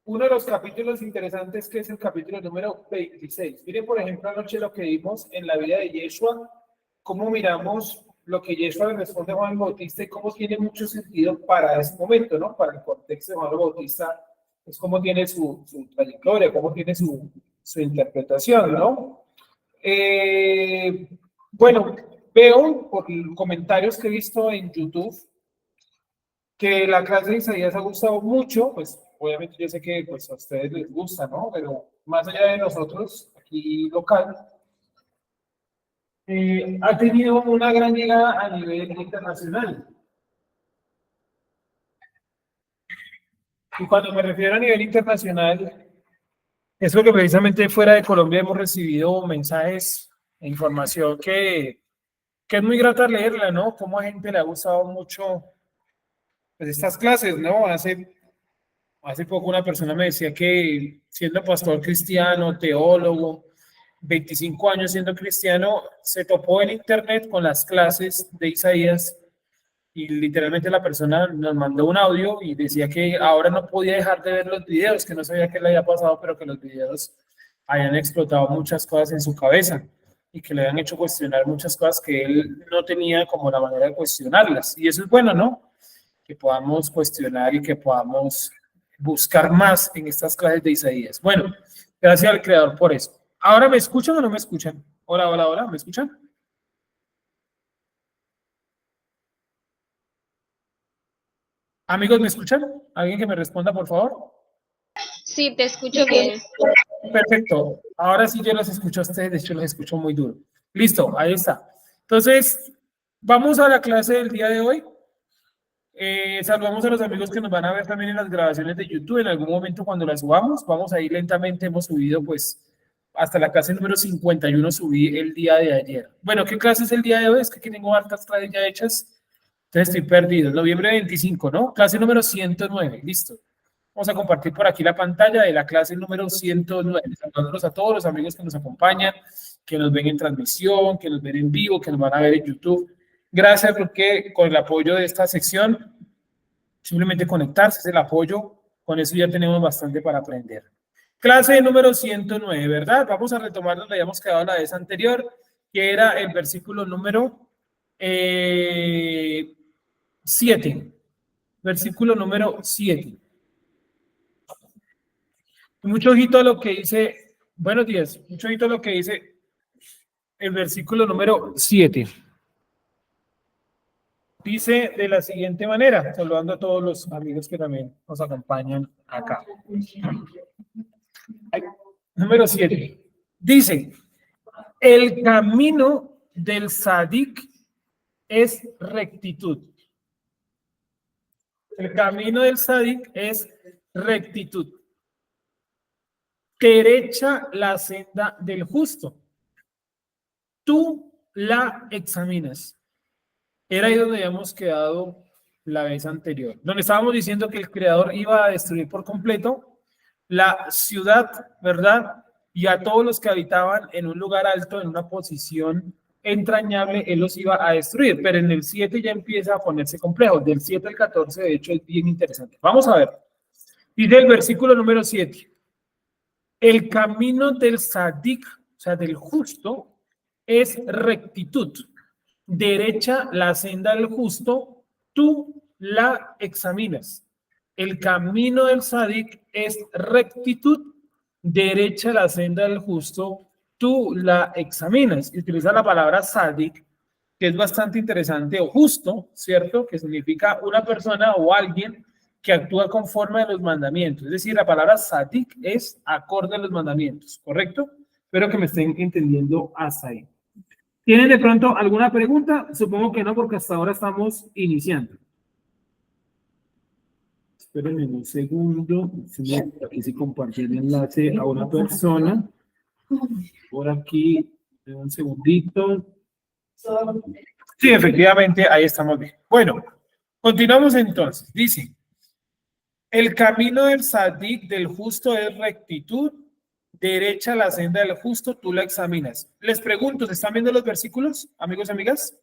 uno de los capítulos interesantes que es el capítulo número 26. Miren, por ejemplo, anoche lo que vimos en la vida de Yeshua, cómo miramos lo que Yeshua le responde a Juan el Bautista y cómo tiene mucho sentido para ese momento, ¿no? Para el contexto de Juan el Bautista, es cómo tiene su trayectoria, cómo tiene su interpretación, ¿no? Bueno, veo por comentarios que he visto en YouTube que la clase de Isaías ha gustado mucho, pues obviamente yo sé que pues, a ustedes les gusta, ¿no? Pero más allá de nosotros, aquí local, ha tenido una gran llegada a nivel internacional. Y cuando me refiero a nivel internacional, es porque precisamente fuera de Colombia hemos recibido mensajes e información que es muy grata leerla, ¿no? Cómo a gente le ha gustado mucho pues, estas clases, ¿no? Hace poco una persona me decía que siendo pastor cristiano, teólogo, 25 años siendo cristiano, se topó en internet con las clases de Isaías y literalmente la persona nos mandó un audio y decía que ahora no podía dejar de ver los videos, que no sabía qué le había pasado, pero que los videos habían explotado muchas cosas en su cabeza y que le habían hecho cuestionar muchas cosas que él no tenía como la manera de cuestionarlas. Y eso es bueno, ¿no? Que podamos cuestionar y que podamos buscar más en estas clases de Isaías. Bueno, gracias al Creador por eso. ¿Ahora me escuchan o no me escuchan? Hola, hola, hola, ¿me escuchan? Amigos, ¿me escuchan? ¿Alguien que me responda, por favor? Sí, te escucho bien. Perfecto. Ahora sí yo los escucho a ustedes, de hecho los escucho muy duro. Listo, ahí está. Entonces, vamos a la clase del día de hoy. Saludamos a los amigos que nos van a ver también en las grabaciones de YouTube. En algún momento cuando las subamos, vamos a ir lentamente. Hemos subido pues hasta la clase número 51 subí el día de ayer. Bueno, ¿qué clase es el día de hoy? Es que aquí tengo hartas clases ya hechas. Entonces estoy perdido. Noviembre 25, ¿no? Clase número 109. Listo. Vamos a compartir por aquí la pantalla de la clase número 109. Saludándolos a todos los amigos que nos acompañan, que nos ven en transmisión, que nos ven en vivo, que nos van a ver en YouTube. Gracias porque con el apoyo de esta sección, simplemente conectarse es el apoyo. Con eso ya tenemos bastante para aprender. Clase número 109, ¿verdad? Vamos a retomar donde habíamos quedado la vez anterior, que era el versículo número 7. Versículo número 7. Mucho ojito a lo que dice, buenos días, mucho ojito a lo que dice el versículo número 7. Dice de la siguiente manera, saludando a todos los amigos que también nos acompañan acá. Número 7. Dice, el camino del Sadik es rectitud. El camino del Sadik es rectitud. Derecha la senda del justo. Tú la examinas. Era ahí donde habíamos quedado la vez anterior, donde estábamos diciendo que el creador iba a destruir por completo la ciudad, ¿verdad? Y a todos los que habitaban en un lugar alto, en una posición entrañable, él los iba a destruir. Pero en el 7 ya empieza a ponerse complejo. Del 7 al 14, de hecho, es bien interesante. Vamos a ver. Dice el versículo número 7. El camino del sadik, o sea, del justo, es rectitud. Derecha la senda del justo, tú la examinas. El camino del sadik es rectitud. Derecha la senda del justo, tú la examinas. Y utiliza la palabra sadik, que es bastante interesante, o justo, ¿cierto? Que significa una persona o alguien que actúa conforme a los mandamientos. Es decir, la palabra sadik es acorde a los mandamientos, ¿correcto? Espero que me estén entendiendo hasta ahí. ¿Tienen de pronto alguna pregunta? Supongo que no, porque hasta ahora estamos iniciando. Espérenme un segundo. Aquí sí compartí el enlace a una persona. Por aquí, un segundito. Sí, efectivamente, ahí estamos bien. Bueno, continuamos entonces. Dice, el camino del sadik, del justo, es rectitud. Derecha la senda del justo, tú la examinas. Les pregunto, ¿se están viendo los versículos, amigos y amigas?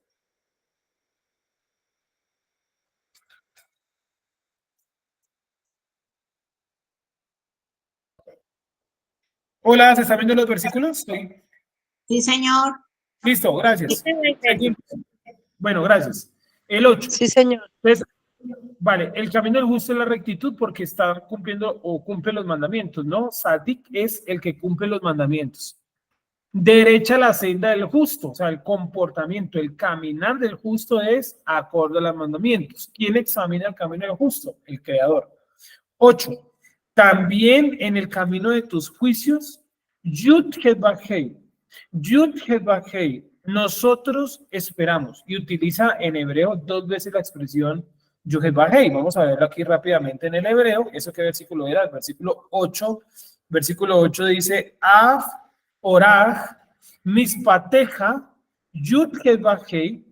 Hola, ¿se están viendo los versículos? Sí. Sí, señor. Listo, gracias. Seguimos. Bueno, gracias. El 8. Sí, señor. Entonces, vale, el camino del justo es la rectitud porque está cumpliendo o cumple los mandamientos, ¿no? Sadik es el que cumple los mandamientos. Derecha la senda del justo, o sea, el comportamiento, el caminar del justo es acorde a los mandamientos. ¿Quién examina el camino del justo? El Creador. 8. También en el camino de tus juicios, Yud Hei. Yud Hei. Nosotros esperamos. Y utiliza en hebreo 2 veces la expresión Yud Hei. Vamos a verlo aquí rápidamente en el hebreo. ¿Eso qué versículo era? El versículo 8. Versículo 8 dice, Af Orach Mispateja Yud Hei.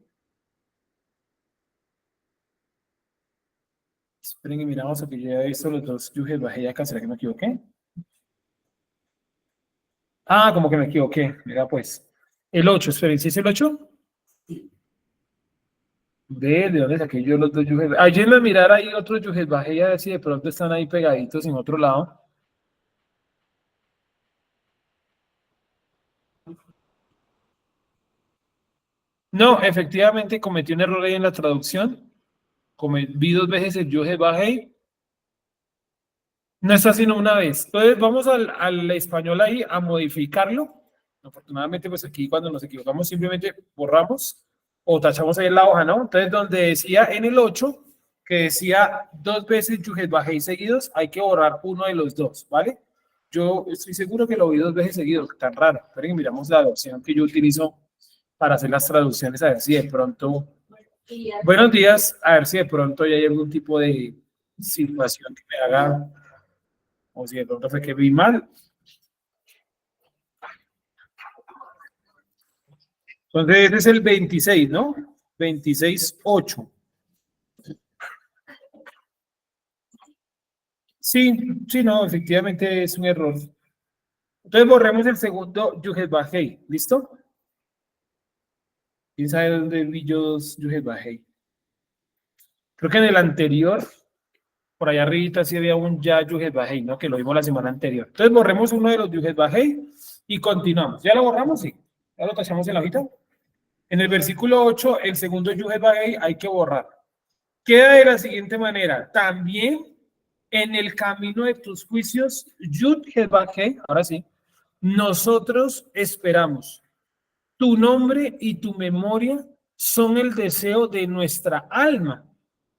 Esperen y miramos aquí, yo ya he visto los dos Yujes bajé acá, ¿será que me equivoqué? Ah, como que me equivoqué, mira pues. El 8, esperen, ¿sí es el 8? ¿De dónde saqué yo los dos Yujes? Ayúdenme a mirar ahí otros Yujes bajé y a ver si de pronto están ahí pegaditos en otro lado. No, efectivamente cometí un error ahí en la traducción. Vi 2 veces el Yujes bajé. No está sino una vez. Entonces vamos al español ahí a modificarlo. Afortunadamente, pues aquí cuando nos equivocamos simplemente borramos o tachamos ahí en la hoja, ¿no? Entonces donde decía en el 8, que decía 2 veces Yujet Bajei seguidos, hay que borrar uno de los dos, ¿vale? Yo estoy seguro que lo vi 2 veces seguidos, tan raro. Esperen que miramos la versión que yo utilizo para hacer las traducciones, a ver si de pronto... Buenos días, a ver si de pronto ya hay algún tipo de situación que me haga... O si de pronto fue que vi mal. Entonces, este es el 26, ¿no? 26.8. Sí, sí, no, efectivamente es un error. Entonces, borremos el segundo Yujet Bajei. ¿Listo? ¿Quién sabe dónde vi yo dos Yujet Bajei? Creo que en el anterior, por allá arriba sí había un ya Yujet Bajei, ¿no? Que lo vimos la semana anterior. Entonces, borremos uno de los Yujet Bajei y continuamos. ¿Ya lo borramos? Sí. ¿Ya lo tachamos en la hojita? En el versículo 8, el segundo Yujet Bajei hay que borrar. Queda de la siguiente manera. También en el camino de tus juicios, Yud Hei, ahora sí, nosotros esperamos. Tu nombre y tu memoria son el deseo de nuestra alma.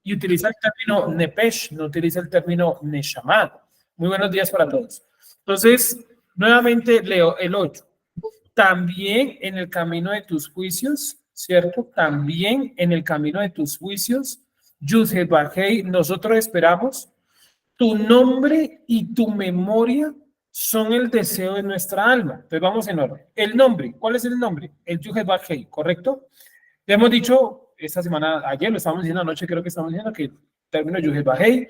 Y utiliza el término nepesh, no utiliza el término neshama. Muy buenos días para todos. Entonces, nuevamente leo el 8. También en el camino de tus juicios, ¿cierto? También en el camino de tus juicios, Yud Hei, nosotros esperamos. Tu nombre y tu memoria son el deseo de nuestra alma. Entonces vamos en orden. El nombre, ¿cuál es el nombre? El Yud Hei, ¿correcto? Ya hemos dicho esta semana, ayer lo estábamos diciendo, anoche creo que estamos diciendo que el término Yud Hei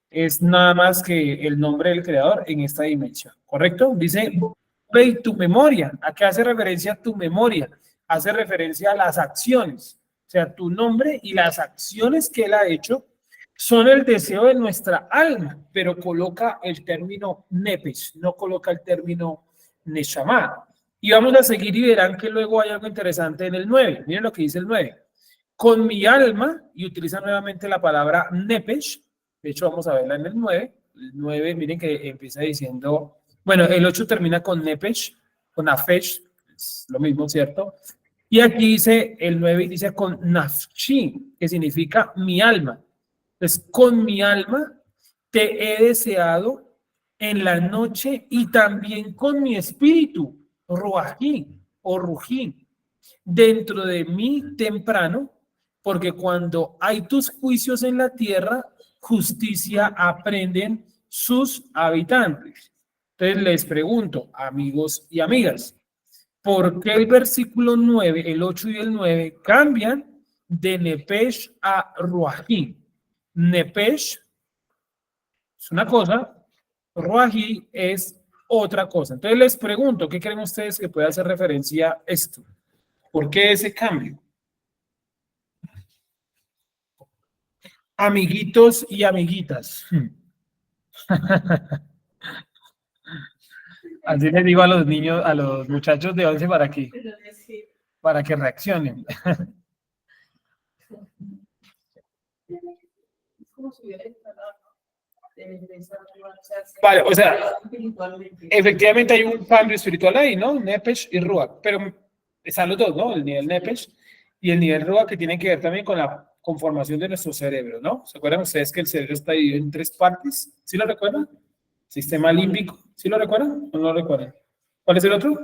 es nada más que el nombre del creador en esta dimensión, ¿correcto? Dice, ve tu memoria. ¿A qué hace referencia tu memoria? Hace referencia a las acciones. O sea, tu nombre y las acciones que él ha hecho son el deseo de nuestra alma, pero coloca el término nepes, no coloca el término neshama. Y vamos a seguir y verán que luego hay algo interesante en el 9. Miren lo que dice el 9. Con mi alma, y utiliza nuevamente la palabra nepesh, de hecho vamos a verla en el 9. El 9, miren que empieza diciendo, bueno, el 8 termina con nepesh, con afesh, es lo mismo, ¿cierto? Y aquí dice el 9 y dice con nafshi, que significa mi alma. Entonces, con mi alma te he deseado en la noche y también con mi espíritu, ruají o rují, dentro de mí temprano, porque cuando hay tus juicios en la tierra, justicia aprenden sus habitantes. Entonces les pregunto, amigos y amigas, ¿por qué el versículo 9, el 8 y el 9 cambian de Nepesh a Ruají? Nepesh es una cosa, Ruají es otra cosa. Entonces les pregunto, ¿qué creen ustedes que puede hacer referencia a esto? ¿Por qué ese cambio? Amiguitos y amiguitas. Así les digo a los niños, a los muchachos de 11 para que reaccionen. Vale, o sea, efectivamente hay un cambio espiritual ahí, ¿no? Nefesh y Ruach, pero están los dos, ¿no? El nivel Nefesh y el nivel Ruach, que tienen que ver también con la conformación de nuestro cerebro, ¿no? ¿Se acuerdan ustedes que el cerebro está dividido en 3 partes? ¿Sí lo recuerdan? Sistema límbico, ¿sí lo recuerdan o no lo recuerdan? ¿Cuál es el otro?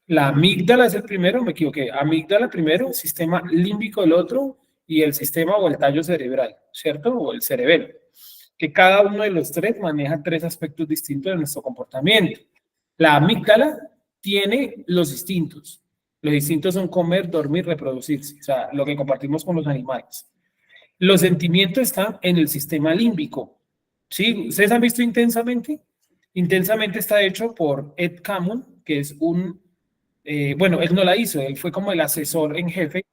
La amígdala es el primero, me equivoqué. Amígdala primero, sistema límbico el otro y el sistema o el tallo cerebral, ¿cierto? O el cerebelo. Que cada uno de los 3 maneja 3 aspectos distintos de nuestro comportamiento. La amígdala tiene los instintos. Los instintos son comer, dormir, reproducirse, o sea, lo que compartimos con los animales. Los sentimientos están en el sistema límbico. ¿Sí? ¿Ustedes han visto Intensamente? Intensamente está hecho por Ed Catmull, que es bueno, él no la hizo, él fue como el asesor en jefe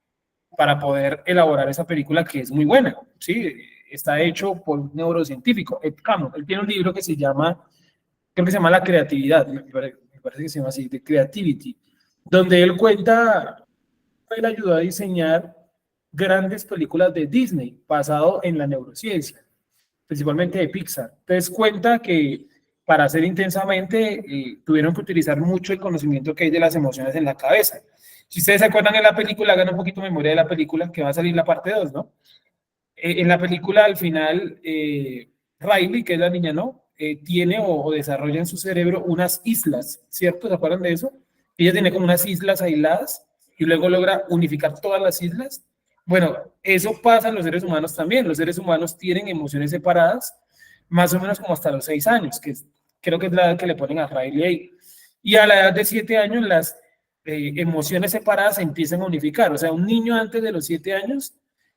para poder elaborar esa película que es muy buena, ¿sí? Está hecho por un neurocientífico, Ed Catmull. Él tiene un libro que se llama, creo que se llama La creatividad, me parece que se llama así, The Creativity, donde él cuenta, él ayudó a diseñar grandes películas de Disney basado en la neurociencia, principalmente de Pixar. Entonces cuenta que para hacer Intensamente tuvieron que utilizar mucho el conocimiento que hay de las emociones en la cabeza. Si ustedes se acuerdan en la película, hagan un poquito memoria de la película, que va a salir la parte 2, ¿no? En la película, al final, Riley, que es la niña, ¿no? Tiene o desarrolla en su cerebro unas islas, ¿cierto? ¿Se acuerdan de eso? Ella tiene como unas islas aisladas y luego logra unificar todas las islas. Bueno, eso pasa en los seres humanos también. Los seres humanos tienen emociones separadas, más o menos como hasta los 6 años, que creo que es la edad que le ponen a Riley ahí. Y a la edad de 7 años, las emociones separadas se empiezan a unificar. O sea, un niño antes de los 7 años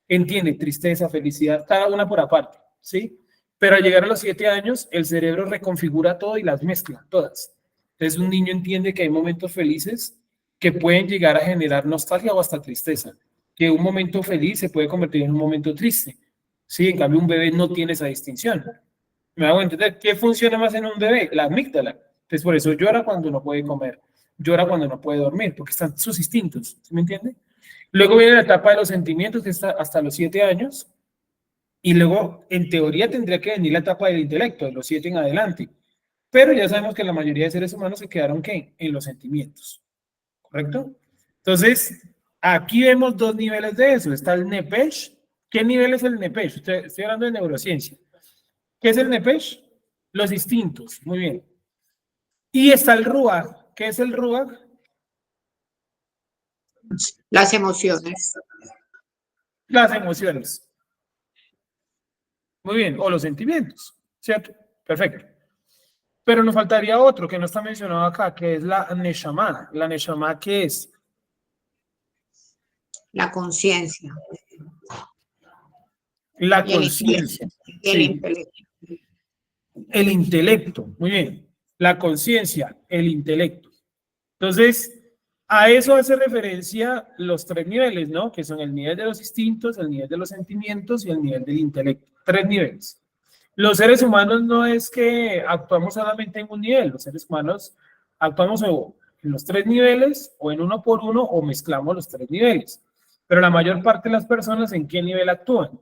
entiende tristeza, felicidad, cada una por aparte, ¿sí? Pero al llegar a los 7 años, el cerebro reconfigura todo y las mezcla todas. Entonces, un niño entiende que hay momentos felices que pueden llegar a generar nostalgia o hasta tristeza, que un momento feliz se puede convertir en un momento triste, ¿sí? En cambio, un bebé no tiene esa distinción. ¿Me hago entender? ¿Qué funciona más en un bebé? La amígdala. Entonces, por eso llora cuando no puede comer, llora cuando no puede dormir, porque están sus instintos, ¿sí me entiende? Luego viene la etapa de los sentimientos, que está hasta los 7 años, y luego, en teoría, tendría que venir la etapa del intelecto, de los 7 en adelante. Pero ya sabemos que la mayoría de seres humanos se quedaron, ¿qué? En los sentimientos, ¿correcto? Entonces, aquí vemos 2 niveles de eso. Está el NEPESH. ¿Qué nivel es el NEPESH? Estoy hablando de neurociencia. ¿Qué es el NEPESH? Los instintos, muy bien. Y está el RUAG. ¿Qué es el RUAG? Las emociones. Las emociones. Muy bien, o los sentimientos, ¿cierto? Perfecto. Pero nos faltaría otro que no está mencionado acá, que es la Neshama. ¿La Neshama qué es? La conciencia. La conciencia. El Sí. intelecto. El intelecto, muy bien. La conciencia, el intelecto. Entonces, a eso hace referencia los 3 niveles, ¿no? Que son el nivel de los instintos, el nivel de los sentimientos y el nivel del intelecto. 3 niveles. Los seres humanos no es que actuamos solamente en un nivel, los seres humanos actuamos o en los 3 niveles, o en uno por uno, o mezclamos los 3 niveles. Pero la mayor parte de las personas, ¿en qué nivel actúan?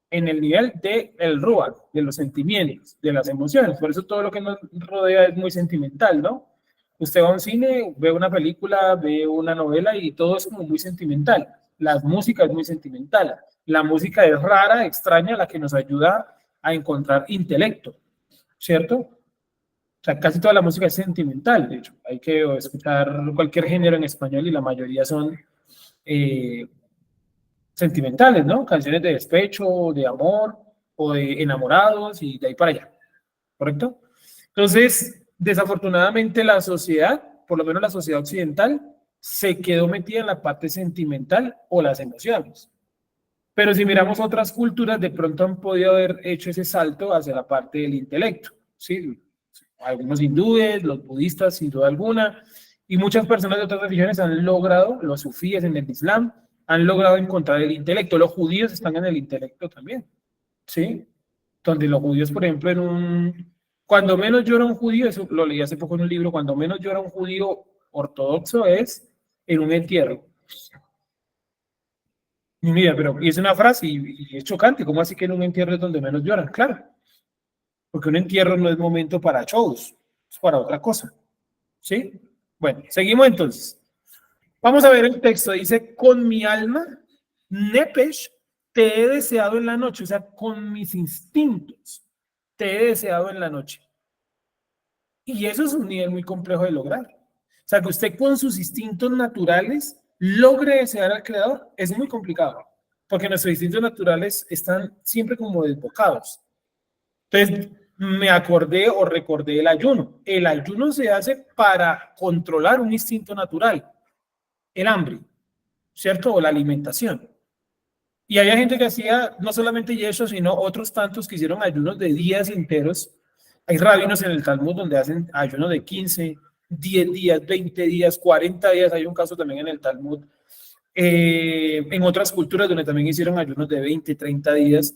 En el nivel del RUAG, de los sentimientos, de las emociones. Por eso todo lo que nos rodea es muy sentimental, ¿no? Usted va a un cine, ve una película, ve una novela y todo es como muy sentimental. La música es muy sentimental. La música es rara, extraña, la que nos ayuda a encontrar intelecto, ¿cierto? O sea, casi toda la música es sentimental, de hecho. Hay que escuchar cualquier género en español y la mayoría son sentimentales, ¿no? Canciones de despecho, de amor o de enamorados y de ahí para allá, ¿correcto? Entonces, desafortunadamente la sociedad, por lo menos la sociedad occidental, se quedó metida en la parte sentimental o las emociones. Pero si miramos otras culturas, de pronto han podido haber hecho ese salto hacia la parte del intelecto, ¿sí? Algunos hindúes, los budistas, sin duda alguna, y muchas personas de otras religiones han logrado, los sufíes en el Islam, han logrado encontrar el intelecto. Los judíos están en el intelecto también, ¿sí? Donde los judíos, por ejemplo, Cuando menos llora un judío, eso lo leí hace poco en un libro, cuando menos llora un judío ortodoxo es en un entierro. Y mira, pero y es una frase y es chocante, ¿cómo así que en un entierro es donde menos lloran? Claro, porque un entierro no es momento para shows, es para otra cosa, ¿sí? Bueno, seguimos entonces. Vamos a ver el texto, dice, con mi alma, Nepesh, te he deseado en la noche, o sea, con mis instintos, te he deseado en la noche. Y eso es un nivel muy complejo de lograr. O sea, que usted con sus instintos naturales logre desear al creador es muy complicado, porque nuestros instintos naturales están siempre como desbocados. Entonces, me acordé o recordé el ayuno. El ayuno se hace para controlar un instinto natural, el hambre, ¿cierto? O la alimentación. Y había gente que hacía no solamente eso, sino otros tantos que hicieron ayunos de días enteros. Hay rabinos en el Talmud donde hacen ayuno de 15, 10 días, 20 días, 40 días. Hay un caso también en el Talmud. En otras culturas donde también hicieron ayunos de 20, 30 días.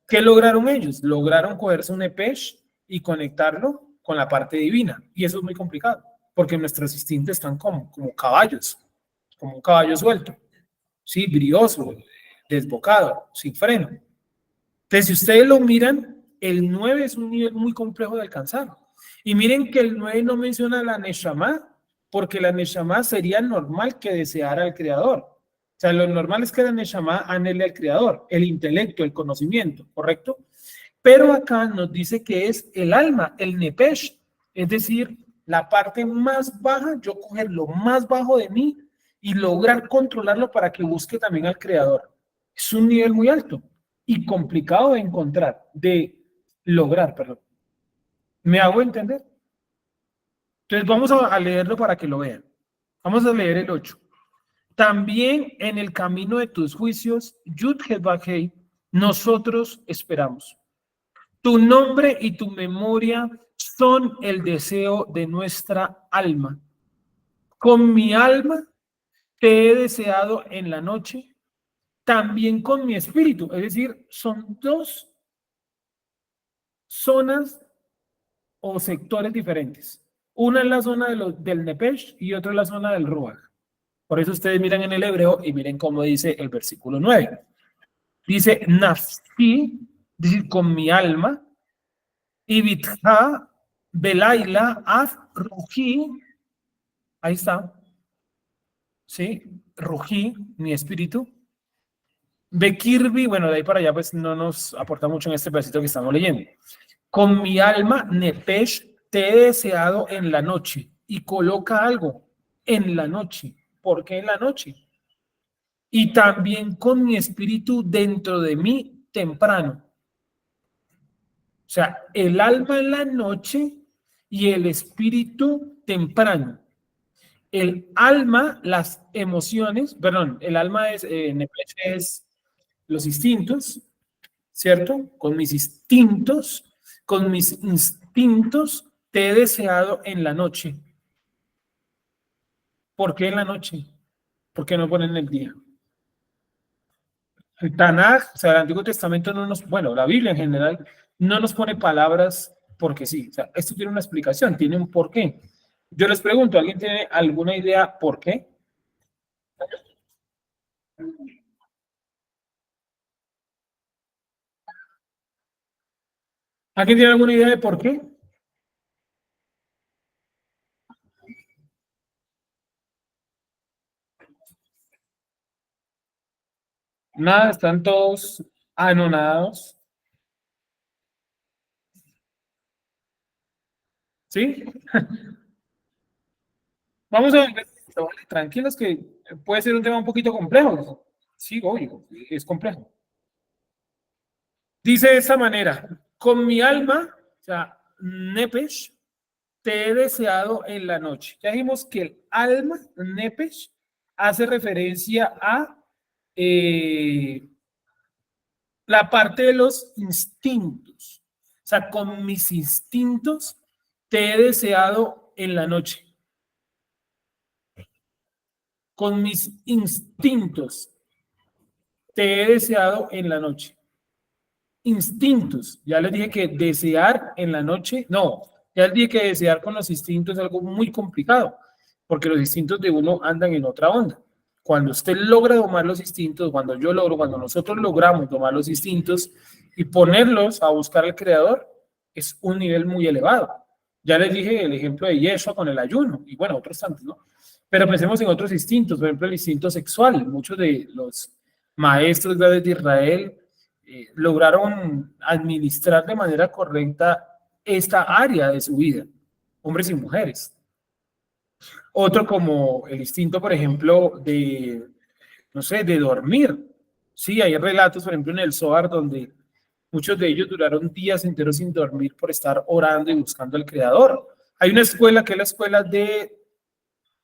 ¿Qué lograron ellos? Lograron cogerse un Nepesh y conectarlo con la parte divina. Y eso es muy complicado, porque nuestros instintos están como caballos, como un caballo suelto, sí, brioso, desbocado, sin freno. Entonces, si ustedes lo miran, el 9 es un nivel muy complejo de alcanzar. Y miren que el 9 no menciona la Neshama, porque la Neshama sería normal que deseara al Creador. O sea, lo normal es que la Neshama anhele al Creador, el intelecto, el conocimiento, ¿correcto? Pero acá nos dice que es el alma, el Nepesh, es decir, la parte más baja, yo coger lo más bajo de mí y lograr controlarlo para que busque también al Creador. Es un nivel muy alto y complicado de encontrar, de lograr, perdón. ¿Me hago entender? Entonces vamos a leerlo para que lo vean. Vamos a leer el 8. También en el camino de tus juicios, Yud Heh, nosotros esperamos. Tu nombre y tu memoria son el deseo de nuestra alma. Con mi alma te he deseado en la noche, también con mi espíritu. Es decir, son dos zonas o sectores diferentes. Una es la zona del Nepesh y otra es la zona del Ruach. Por eso ustedes miran en el hebreo y miren cómo dice el versículo 9. Dice, Nafsi, es decir, con mi alma, y Bitha, Belaila, Af, Ruji, ahí está, ¿sí? Ruji, mi espíritu. Bekirbi, bueno, de ahí para allá pues no nos aporta mucho en este pedacito que estamos leyendo. Con mi alma, Nepesh, te he deseado en la noche. Y coloca algo, en la noche. ¿Por qué en la noche? Y también con mi espíritu dentro de mí temprano. O sea, el alma en la noche y el espíritu temprano. El alma, las emociones, perdón, el alma es, Nepesh es los instintos, ¿cierto? Con mis instintos te he deseado en la noche. ¿Por qué en la noche? ¿Por qué no ponen en el día? El Tanaj, o sea, el Antiguo Testamento no nos, bueno, la Biblia en general, no nos pone palabras porque sí. O sea, esto tiene una explicación, tiene un porqué. Yo les pregunto, ¿alguien tiene alguna idea por qué? ¿Alguien tiene alguna idea de por qué? Nada, están todos anonadados. ¿Sí? Vamos a ver, tranquilos que puede ser un tema un poquito complejo. Sí, obvio, es complejo. Dice de esta manera, con mi alma, o sea, Nepesh, te he deseado en la noche. Ya dijimos que el alma, Nepesh, hace referencia a la parte de los instintos. O sea, con mis instintos te he deseado en la noche. Con mis instintos te he deseado en la noche. instintos. Ya les dije que desear en la noche, no, ya les dije que desear con los instintos es algo muy complicado, porque los instintos de uno andan en otra onda. Cuando usted logra domar los instintos, cuando yo logro, cuando nosotros logramos domar los instintos y ponerlos a buscar al creador, es un nivel muy elevado. Ya les dije el ejemplo de Yeshua con el ayuno, y bueno, otros tantos, ¿no? Pero pensemos en otros instintos, por ejemplo, el instinto sexual. Muchos de los maestros grandes de Israel lograron administrar de manera correcta esta área de su vida, hombres y mujeres. Otro como el instinto, por ejemplo, de, no sé, de dormir. Sí, hay relatos, por ejemplo, en el Zohar, donde muchos de ellos duraron días enteros sin dormir por estar orando y buscando al Creador. Hay una escuela que es la escuela de,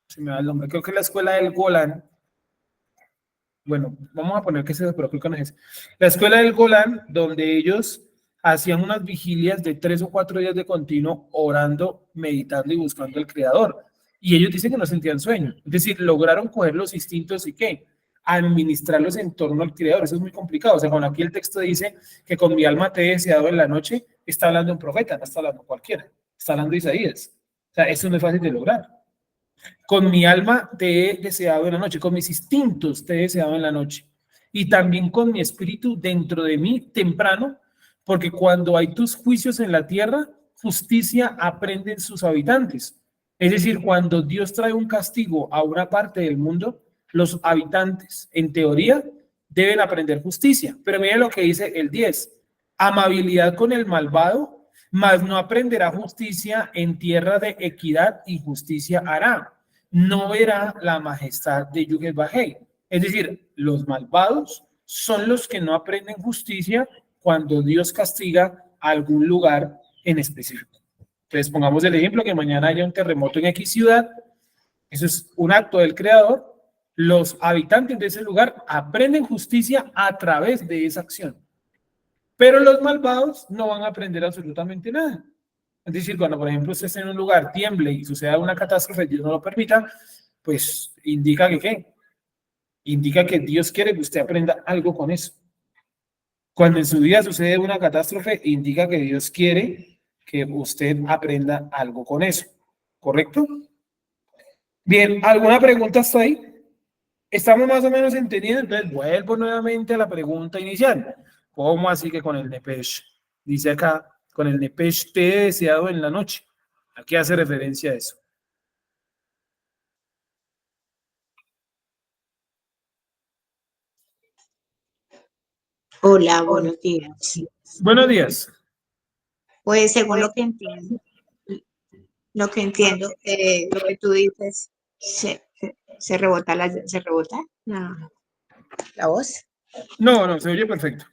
se me va el nombre, creo que es la escuela del Golán. Bueno, vamos a poner que se, pero creo que no es. La escuela del Golán, donde ellos hacían unas vigilias de 3 o 4 días de continuo, orando, meditando y buscando al Creador. Y ellos dicen que no sentían sueño. Es decir, lograron coger los instintos y ¿qué? Administrarlos en torno al Creador. Eso es muy complicado. O sea, cuando aquí el texto dice que con mi alma te he deseado en la noche, está hablando un profeta, no está hablando cualquiera. Está hablando Isaías. O sea, eso no es fácil de lograr. Con mi alma te he deseado en la noche, con mis instintos te he deseado en la noche. Y también con mi espíritu dentro de mí temprano, porque cuando hay tus juicios en la tierra, justicia aprenden sus habitantes. Es decir, cuando Dios trae un castigo a una parte del mundo, los habitantes, en teoría, deben aprender justicia. Pero miren lo que dice el 10. Amabilidad con el malvado, mas no aprenderá justicia en tierra de equidad y justicia hará. No verá la majestad de Yuhet Bajei. Es decir, los malvados son los que no aprenden justicia cuando Dios castiga a algún lugar en específico. Entonces, pongamos el ejemplo que mañana haya un terremoto en X ciudad. Eso es un acto del Creador. Los habitantes de ese lugar aprenden justicia a través de esa acción. Pero los malvados no van a aprender absolutamente nada. Es decir, cuando, por ejemplo, usted esté en un lugar, tiemble y suceda una catástrofe, Dios no lo permita, pues indica que ¿qué? Indica que Dios quiere que usted aprenda algo con eso. Cuando en su vida sucede una catástrofe, indica que Dios quiere que usted aprenda algo con eso. ¿Correcto? Bien, ¿alguna pregunta hasta ahí? ¿Estamos más o menos entendiendo? Entonces vuelvo nuevamente a la pregunta inicial. ¿Cómo así que con el Nepesh? Dice acá, con el Nepesh te he deseado en la noche. ¿A qué hace referencia a eso? Hola, buenos días. Buenos días. Pues según lo que entiendo, lo que tú dices, se rebota la voz. No, no, se oye perfecto.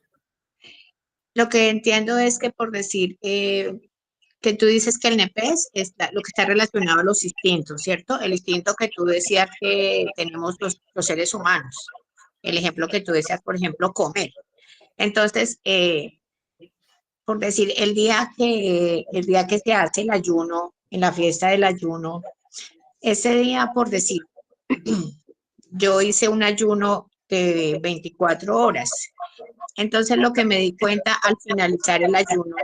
Lo que entiendo es que por decir que tú dices que el NEPES es lo que está relacionado a los instintos, ¿cierto? El instinto que tú decías que tenemos los seres humanos. El ejemplo que tú decías, por ejemplo, comer. Entonces, por decir, el día que se hace el ayuno, en la fiesta del ayuno, ese día, por decir, yo hice un ayuno de 24 horas. Entonces, lo que me di cuenta al finalizar el ayuno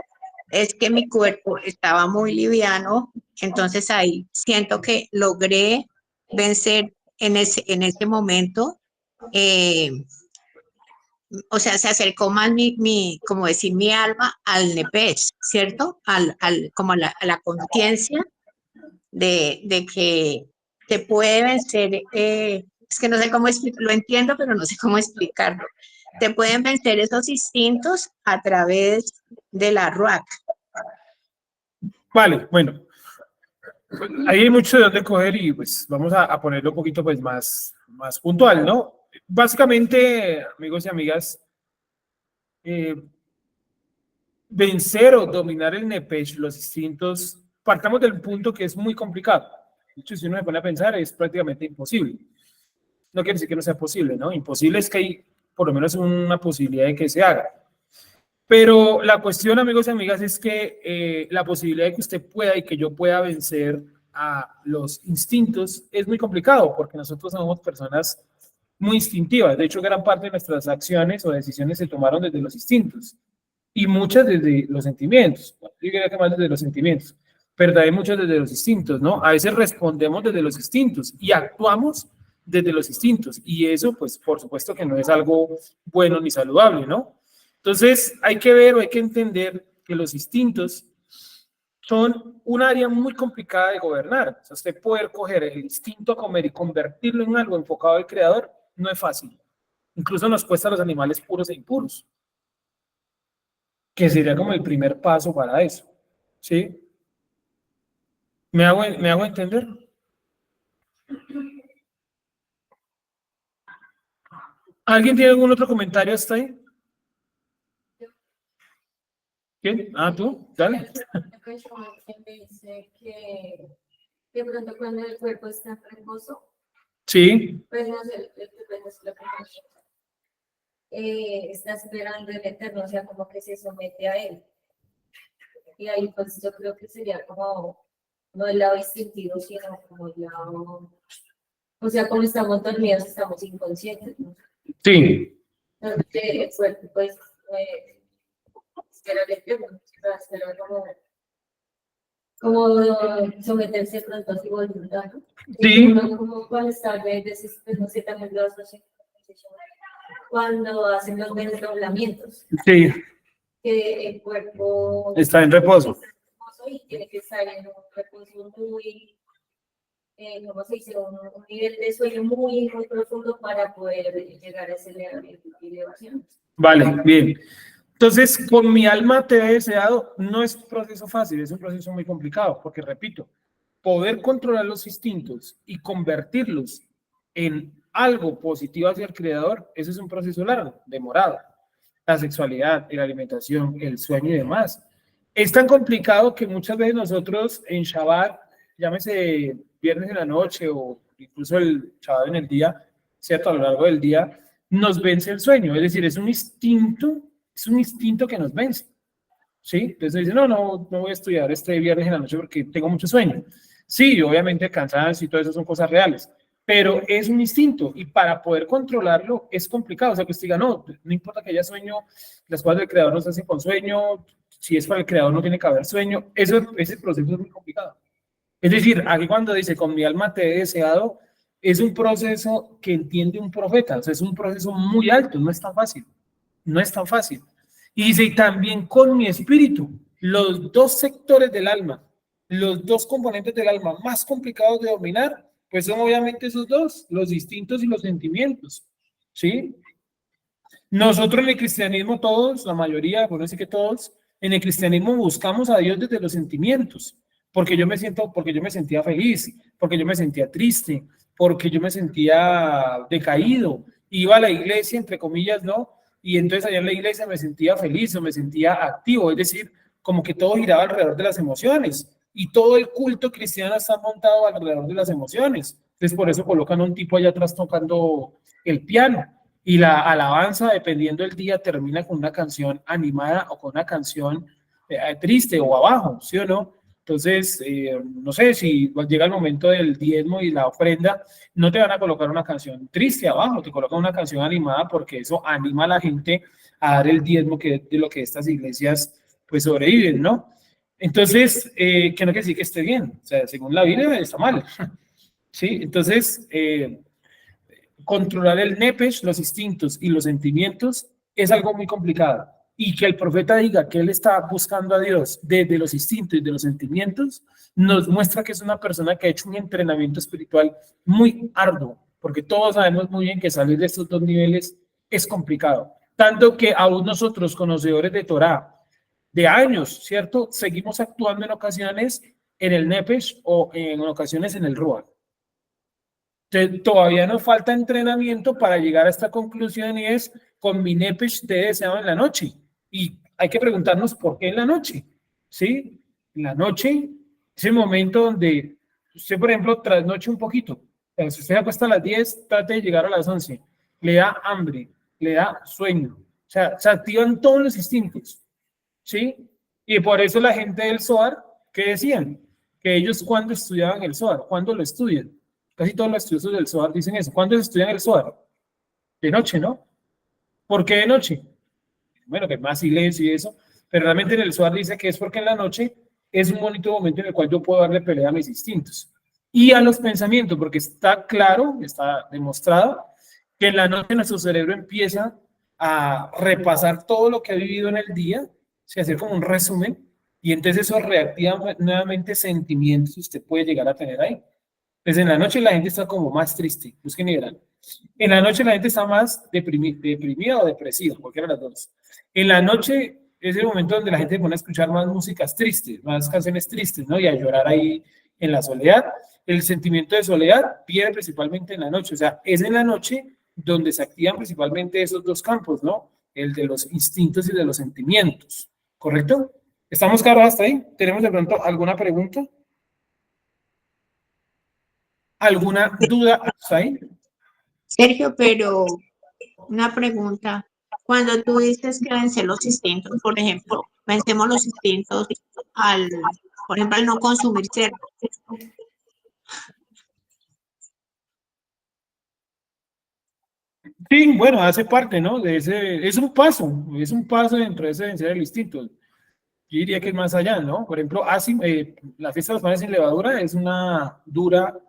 es que mi cuerpo estaba muy liviano, entonces ahí siento que logré vencer en ese momento, o sea, se acercó más como decir, mi alma al Nepesh, ¿cierto? Como a la conciencia de que se puede vencer, es que no sé cómo explicarlo, lo entiendo, pero no sé cómo explicarlo. Te pueden vencer esos instintos a través de la Ruach. Vale, bueno. Ahí hay mucho de dónde coger y pues vamos a ponerlo un poquito pues más puntual, ¿no? Básicamente, amigos y amigas, vencer o dominar el Nepesh, los instintos, partamos del punto que es muy complicado. De hecho, si uno se pone a pensar, es prácticamente imposible. No quiere decir que no sea posible, ¿no? Imposible es que hay por lo menos una posibilidad de que se haga. Pero la cuestión, amigos y amigas, es que la posibilidad de que usted pueda y que yo pueda vencer a los instintos es muy complicado porque nosotros somos personas muy instintivas. De hecho, gran parte de nuestras acciones o decisiones se tomaron desde los instintos. Y muchas desde los sentimientos. Yo diría que más desde los sentimientos, pero también muchas desde los instintos, ¿no? A veces respondemos desde los instintos y actuamos desde los instintos. Y eso, pues, por supuesto que no es algo bueno ni saludable, ¿no? Entonces, hay que ver o hay que entender que los instintos son un área muy complicada de gobernar. O sea, usted poder coger el instinto a comer y convertirlo en algo enfocado al creador no es fácil. Incluso nos cuesta a los animales puros e impuros, que sería como el primer paso para eso. ¿Sí? Me hago entender? ¿Alguien tiene algún otro comentario hasta ahí? ¿Quién? Ah, tú, dale. Me dice que de pronto cuando el cuerpo está en reposo, Sí, pues no sé, pues lo que está esperando el Eterno, o sea, como que se somete a él. Y ahí pues yo creo que sería como, no el lado instintivo, sino como el lado, o sea, como estamos dormidos, estamos inconscientes, ¿no? sí, Entonces el cuerpo pues espera el Eterno, o sea, espera como someterse pronto a su voluntad, ¿no? sí, Y uno como cuando está a veces, pues no sé, también lo asocio cuando hacen los desdoblamientos, sí, que el cuerpo está en reposo. está en reposo y tiene que estar en un reposo muy, ¿cómo se dice? Un nivel de sueño muy, muy profundo para poder llegar a ese elevación. Vale, bien. Entonces, con mi alma te he deseado, no es un proceso fácil, es un proceso muy complicado, porque repito, poder controlar los instintos y convertirlos en algo positivo hacia el creador, ese es un proceso largo, demorado. La sexualidad, la alimentación, el sueño y demás. Es tan complicado que muchas veces nosotros en Shabbat, llámese viernes en la noche o incluso el Shabbat en el día, ¿cierto? A lo largo del día, nos vence el sueño. Es decir, es un instinto que nos vence. ¿Sí? Entonces dice, no voy a estudiar este viernes en la noche porque tengo mucho sueño. Sí, obviamente cansancio y todo eso son cosas reales, pero es un instinto y para poder controlarlo es complicado. O sea, que usted diga, no importa que haya sueño, las cosas del creador no se hacen con sueño, si es para el creador no tiene que haber sueño, ese proceso es muy complicado. Es decir, aquí cuando dice, con mi alma te he deseado, es un proceso que entiende un profeta, o sea, es un proceso muy alto, no es tan fácil, no es tan fácil. Y dice, y también con mi espíritu, los dos sectores del alma, los dos componentes del alma más complicados de dominar, pues son obviamente esos dos, los instintos y los sentimientos, ¿sí? Nosotros en el cristianismo todos, la mayoría, por no decir que todos, en el cristianismo buscamos a Dios desde los sentimientos, porque porque yo me sentía feliz, porque yo me sentía triste, porque yo me sentía decaído, iba a la iglesia, entre comillas, ¿no? Y entonces allá en la iglesia me sentía feliz o me sentía activo, es decir, como que todo giraba alrededor de las emociones y todo el culto cristiano está montado alrededor de las emociones. Entonces por eso colocan a un tipo allá atrás tocando el piano y la alabanza, dependiendo del día, termina con una canción animada o con una canción triste o abajo, ¿sí o no? Entonces, no sé, si llega el momento del diezmo y la ofrenda, no te van a colocar una canción triste abajo, te colocan una canción animada porque eso anima a la gente a dar el diezmo, que es de lo que estas iglesias pues sobreviven, ¿no? Entonces, que no quiere decir que esté bien, o sea, según la Biblia está mal, ¿sí? Entonces, controlar el nepesh, los instintos y los sentimientos es algo muy complicado. Y que el profeta diga que él está buscando a Dios desde los instintos y de los sentimientos, nos muestra que es una persona que ha hecho un entrenamiento espiritual muy arduo, porque todos sabemos muy bien que salir de estos dos niveles es complicado. Tanto que aún nosotros, conocedores de Torah, de años, ¿cierto? Seguimos actuando en ocasiones en el nepesh o en ocasiones en el ruach. Todavía nos falta entrenamiento para llegar a esta conclusión y es, con mi nepesh te he deseado en la noche. Y hay que preguntarnos por qué en la noche, ¿sí? En la noche es el momento donde usted, por ejemplo, trasnoche un poquito. Si usted se acuesta a las 10, trate de llegar a las 11. Le da hambre, le da sueño. O sea, se activan todos los instintos, ¿sí? Y por eso la gente del Zohar, ¿qué decían? Que ellos cuando estudiaban el Zohar, ¿cuándo lo estudian? Casi todos los estudiosos del Zohar dicen eso. ¿Cuándo se estudian el Zohar? De noche, ¿no? ¿Por qué de noche? Bueno, que más silencio y eso. pero realmente en el SWOT dice que es porque en la noche es un bonito momento en el cual yo puedo darle pelea a mis instintos y a los pensamientos, porque está claro, está demostrado, que en la noche nuestro cerebro empieza a repasar todo lo que ha vivido en el día, hacer como un resumen, y entonces eso reactiva nuevamente sentimientos que usted puede llegar a tener ahí. Pues en la noche la gente está como más triste, busquen y verán. En la noche la gente está más deprimida o depresiva, cualquiera de las dos. En la noche es el momento donde la gente pone a escuchar más músicas tristes, más canciones tristes, ¿no? Y a llorar ahí en la soledad. El sentimiento de soledad viene principalmente en la noche, o sea, es en la noche donde se activan principalmente esos dos campos, ¿no? El de los instintos y de los sentimientos, ¿correcto? ¿Estamos claros hasta ahí? ¿Tenemos de pronto alguna pregunta? ¿Alguna duda hasta ahí? Sergio, pero una pregunta. Cuando tú dices que vencer los instintos, por ejemplo, vencemos los instintos por ejemplo, al no consumir cerdo. Sí, bueno, hace parte, ¿no? De ese, es un paso dentro de ese vencer el instinto. Yo diría que es más allá, ¿no? Por ejemplo, la fiesta de los panes sin levadura es una dura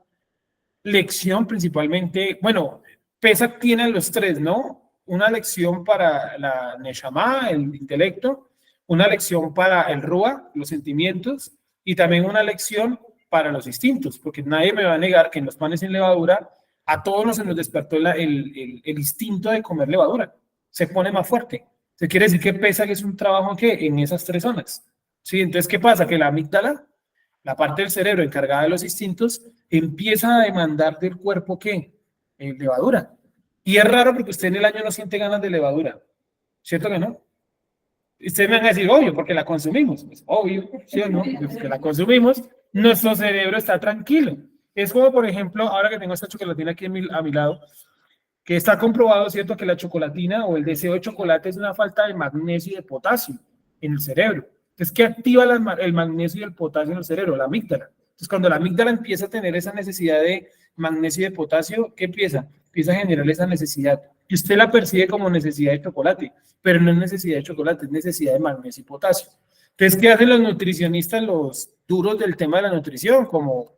lección principalmente, bueno, Pesach tiene los tres, ¿no? Una lección para la Neshama, el intelecto, una lección para el Rúa, los sentimientos, y también una lección para los instintos, porque nadie me va a negar que en los panes sin levadura a todos nos despertó el instinto de comer levadura, se pone más fuerte. Se quiere decir que Pesach es un trabajo que en esas tres zonas. ¿Sí? Entonces, ¿qué pasa? Que la amígdala, la parte del cerebro encargada de los instintos, empieza a demandar del cuerpo ¿qué? Levadura. Y es raro porque usted en el año no siente ganas de levadura. ¿Cierto que no? Ustedes me van a decir, obvio, porque la consumimos. Pues, obvio, ¿sí o no? Pues que la consumimos, nuestro cerebro está tranquilo. Es como, por ejemplo, ahora que tengo esta chocolatina aquí a mi lado, que está comprobado, ¿cierto? Que la chocolatina o el deseo de chocolate es una falta de magnesio y de potasio en el cerebro. Entonces, ¿qué activa el magnesio y el potasio en el cerebro? La amígdala. Entonces, cuando la amígdala empieza a tener esa necesidad de magnesio y de potasio, ¿qué empieza? Empieza a generar esa necesidad. Y usted la percibe como necesidad de chocolate, pero no es necesidad de chocolate, es necesidad de magnesio y potasio. Entonces, ¿qué hacen los nutricionistas, los duros del tema de la nutrición, como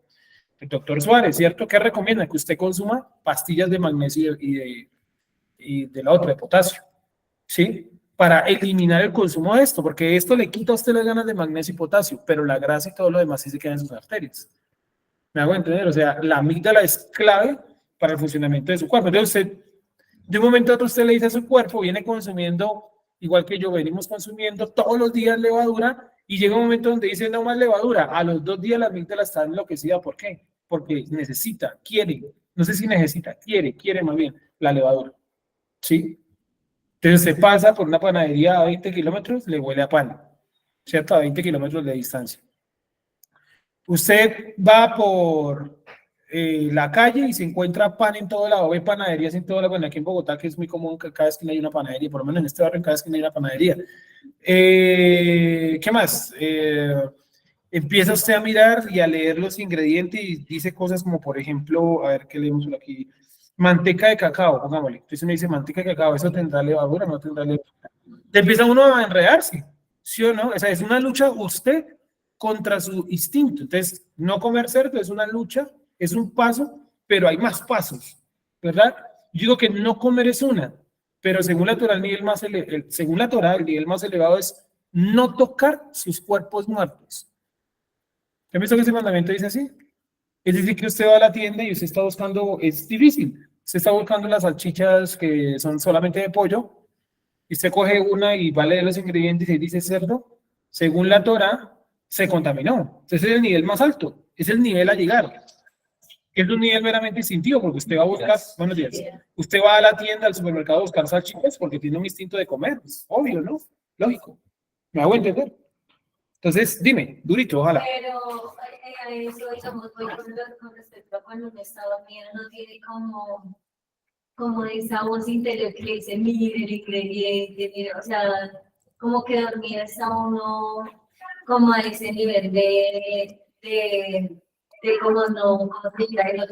el doctor Suárez, ¿cierto? ¿Qué recomienda? Que usted consuma pastillas de magnesio y de la otra, de potasio, ¿sí? Para eliminar el consumo de esto, porque esto le quita a usted las ganas de magnesio y potasio, pero la grasa y todo lo demás sí se queda en sus arterias. ¿Me hago entender? O sea, la amígdala es clave para el funcionamiento de su cuerpo. Entonces, usted, de un momento a otro, usted le dice a su cuerpo, viene consumiendo, igual que yo, venimos consumiendo todos los días levadura, y llega un momento donde dice no más levadura. A los 2 días la amígdala está enloquecida. ¿Por qué? Porque necesita, quiere, no sé si necesita, quiere más bien la levadura. ¿Sí? Entonces se pasa por una panadería a 20 kilómetros, le huele a pan, ¿cierto? A 20 kilómetros de distancia. Usted va por la calle y se encuentra pan en todo lado, ve panaderías en todo lado, bueno, aquí en Bogotá, que es muy común que cada esquina hay una panadería, por lo menos en este barrio en cada esquina hay una panadería. ¿Qué más? Empieza usted a mirar y a leer los ingredientes y dice cosas como, por ejemplo, a ver qué leemos aquí, manteca de cacao, pongámosle. Entonces uno dice, manteca de cacao, ¿eso tendrá levadura? No tendrá levadura. Te empieza uno a enredarse, ¿sí o no? O sea, es una lucha usted contra su instinto. Entonces, no comer cerdo es una lucha, es un paso, pero hay más pasos, ¿verdad? Yo digo que no comer es una, pero según la Torá, el nivel más elevado es no tocar sus cuerpos muertos. ¿Qué me que ese mandamiento dice así? Es decir, que usted va a la tienda y usted está buscando, es difícil, usted está buscando las salchichas que son solamente de pollo, y usted coge una y va a leer los ingredientes y dice cerdo, según la Torá, se contaminó. Entonces es el nivel más alto, es el nivel a llegar. Es un nivel meramente instintivo, porque usted va a buscar, buenos días, usted va a la tienda, al supermercado a buscar salchichas porque tiene un instinto de comer, es obvio, ¿no? Lógico. ¿Me hago entender? Entonces, dime, durito, ojalá. Pero a eso, digamos, voy con respecto a cuando uno está dormido, no tiene como esa voz interior que le dice, mire el ingrediente, mire, o sea, como que dormir está uno como a ese nivel de como no, como que ya no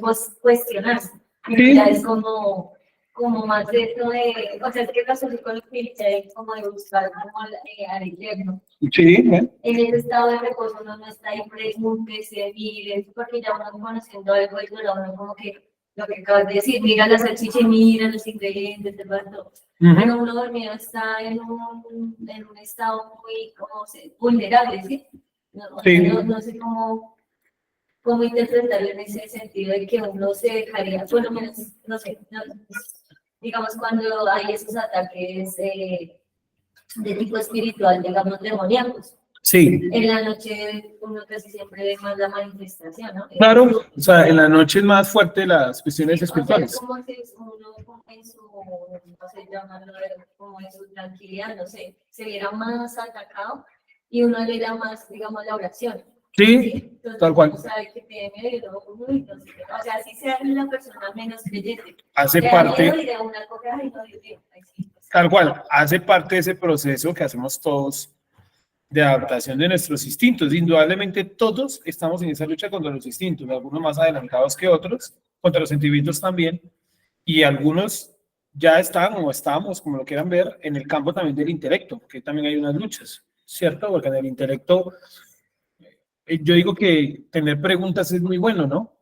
cuestionarse. Sí. Ya es como como más de eso de, o sea, es que lo asocio con el cliché como de buscar como al eterno. Sí, ¿eh? En ese estado de reposo uno no está ahí, pregunte, se mire, porque ya uno conociendo algo y uno como que lo que acabas de decir, mira la salchicha y mira los ingredientes, de pronto. Pero uno dormido está en un estado muy como vulnerable, ¿sí? Sí. No sé cómo interpretarlo en ese sentido de que uno se dejaría, por lo menos, no sé, digamos cuando hay esos ataques de tipo espiritual, digamos, demoníacos. Sí. En la noche uno casi siempre ve más la manifestación, ¿no? Claro, o sea, en la noche es más fuerte las cuestiones Sí, espirituales. o sea, como si uno como en su, no sé, llamarlo, como en su tranquilidad, no sé, se viera más atacado y uno le da más, digamos, la oración. Sí, Entonces, tal cual. uno sabe que tiene miedo y luego, uy, no sé, o sea, si sea la persona menos creyente, Hace le da miedo parte, y de una cosa, ay, no, Dios mío, ay, sí, pues, tal cual, hace parte de ese proceso que hacemos todos de adaptación de nuestros instintos. Indudablemente todos estamos en esa lucha contra los instintos, algunos más adelantados que otros, contra los sentimientos también, y algunos ya están o estamos, como lo quieran ver, en el campo también del intelecto, que también hay unas luchas, ¿cierto? Porque en el intelecto, yo digo que tener preguntas es muy bueno, ¿no?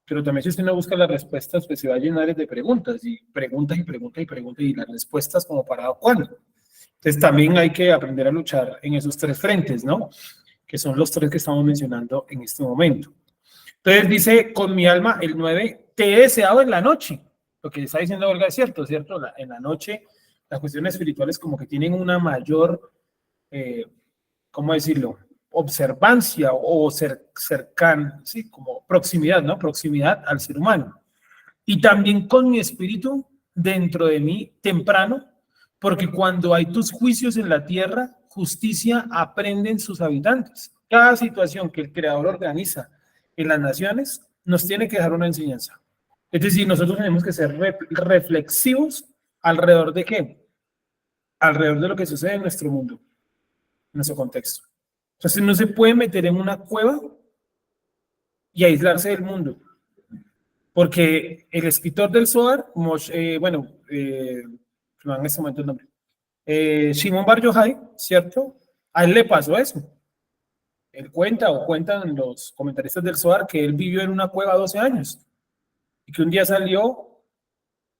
Pero también si usted no busca las respuestas, pues se va a llenar de preguntas, y preguntas y preguntas y preguntas, y las respuestas como para cuándo. Entonces también hay que aprender a luchar en esos tres frentes, ¿no? Que son los tres que estamos mencionando en este momento. Entonces dice, con mi alma, el 9, te he deseado en la noche. Lo que está diciendo Olga es cierto, ¿cierto? En la noche las cuestiones espirituales como que tienen una mayor, ¿cómo decirlo? Observancia o cercana, ¿sí? Como proximidad, ¿no? Proximidad al ser humano. Y también con mi espíritu dentro de mí temprano, porque cuando hay tus juicios en la tierra, justicia aprenden sus habitantes. Cada situación que el Creador organiza en las naciones nos tiene que dejar una enseñanza. Es decir, nosotros tenemos que ser reflexivos alrededor de qué? Alrededor de lo que sucede en nuestro mundo, en nuestro contexto. Entonces no se puede meter en una cueva y aislarse del mundo. Porque el escritor del Zohar, no en este momento el nombre, Shimon Bar Yochai, ¿cierto? A él le pasó eso. Él cuentan los comentaristas del Zohar que él vivió en una cueva 12 años y que un día salió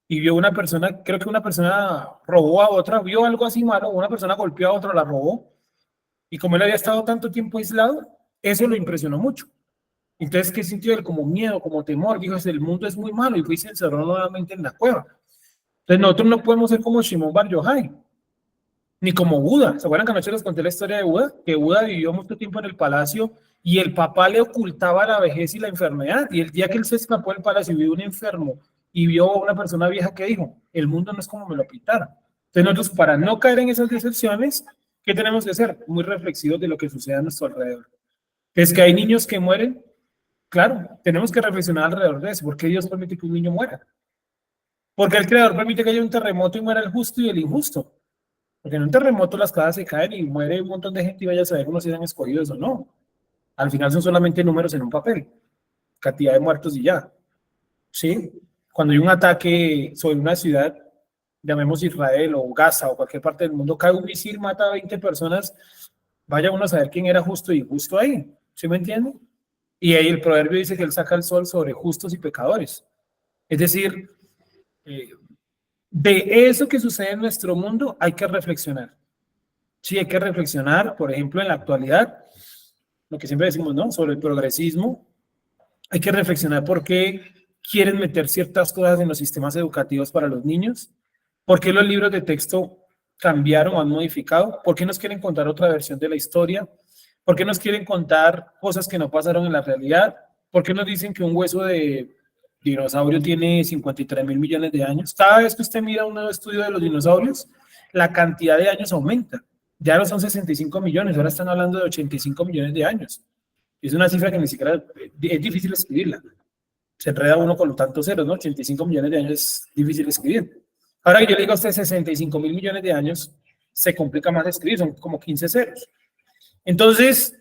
y vio una persona, creo que una persona robó a otra, vio algo así malo, una persona golpeó a otra, la robó, y como él había estado tanto tiempo aislado, eso lo impresionó mucho. Entonces, ¿qué sintió él? Como miedo, como temor. Dijo, el mundo es muy malo, y fue y se encerró nuevamente en la cueva. Entonces, nosotros no podemos ser como Shimon Bar Yochai, ni como Buda. ¿Se acuerdan que anoche les conté la historia de Buda? Que Buda vivió mucho tiempo en el palacio y el papá le ocultaba la vejez y la enfermedad. Y el día que él se escapó del palacio y vio un enfermo y vio a una persona vieja que dijo, el mundo no es como me lo pintaron. Entonces, nosotros, para no caer en esas decepciones, ¿qué tenemos que hacer? Muy reflexivos de lo que sucede a nuestro alrededor. Es que hay niños que mueren. Claro, tenemos que reflexionar alrededor de eso. ¿Por qué Dios permite que un niño muera? Porque el Creador permite que haya un terremoto y muera el justo y el injusto. Porque en un terremoto las casas se caen y muere un montón de gente y vaya a saber cómo se han escogido eso, no. Al final son solamente números en un papel, cantidad de muertos y ya. ¿Sí? Cuando hay un ataque sobre una ciudad, llamemos Israel o Gaza o cualquier parte del mundo, cae un misil, mata a 20 personas, vaya uno a saber quién era justo y injusto ahí. ¿Sí me entiende? Y ahí el proverbio dice que él saca el sol sobre justos y pecadores. Es decir, de eso que sucede en nuestro mundo hay que reflexionar. Sí, hay que reflexionar, por ejemplo, en la actualidad, lo que siempre decimos, ¿no? Sobre el progresismo. Hay que reflexionar por qué quieren meter ciertas cosas en los sistemas educativos para los niños, por qué los libros de texto cambiaron o han modificado, por qué nos quieren contar otra versión de la historia, por qué nos quieren contar cosas que no pasaron en la realidad, por qué nos dicen que un hueso de dinosaurio tiene 53.000 millones de años. Cada vez que usted mira un nuevo estudio de los dinosaurios, la cantidad de años aumenta. Ya no son 65 millones, ahora están hablando de 85 millones de años. Es una cifra que ni siquiera es difícil escribirla. Se enreda uno con tantos ceros, ¿no? 85 millones de años es difícil escribir. Ahora que yo le digo a usted 65.000 millones de años, se complica más escribir, son como 15 ceros. Entonces,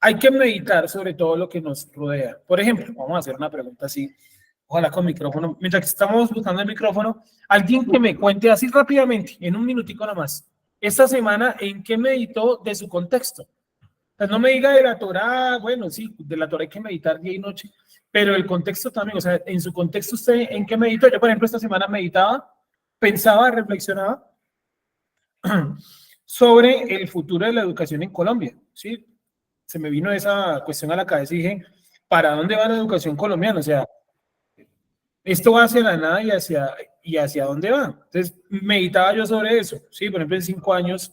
hay que meditar sobre todo lo que nos rodea. Por ejemplo, vamos a hacer una pregunta así, ojalá con micrófono. Mientras que estamos buscando el micrófono, alguien que me cuente así rápidamente, en un minutico nomás, esta semana, ¿en qué meditó de su contexto? Pues no me diga de la Torá, bueno, sí, de la Torá hay que meditar día y noche, pero el contexto también, o sea, en su contexto, ¿usted en qué meditó? Yo, por ejemplo, esta semana meditaba, pensaba, reflexionaba sobre el futuro de la educación en Colombia, ¿sí? Se me vino esa cuestión a la cabeza y dije, ¿para dónde va la educación colombiana? O sea, esto va hacia la nada y hacia dónde va. Entonces, meditaba yo sobre eso, ¿sí? Por ejemplo, en 5 años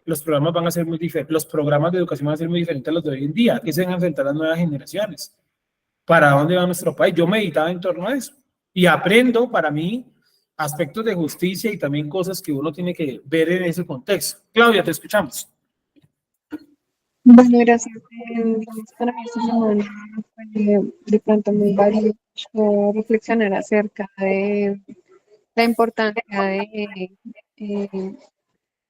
los programas van a ser muy diferentes, los programas de educación van a ser muy diferentes a los de hoy en día, que se van a enfrentar las nuevas generaciones. ¿Para dónde va nuestro país? Yo meditaba en torno a eso y aprendo para mí aspectos de justicia y también cosas que uno tiene que ver en ese contexto. Claudia, te escuchamos. Bueno, gracias. Digamos, para mí esta semana fue de pronto muy valioso reflexionar acerca de la importancia eh,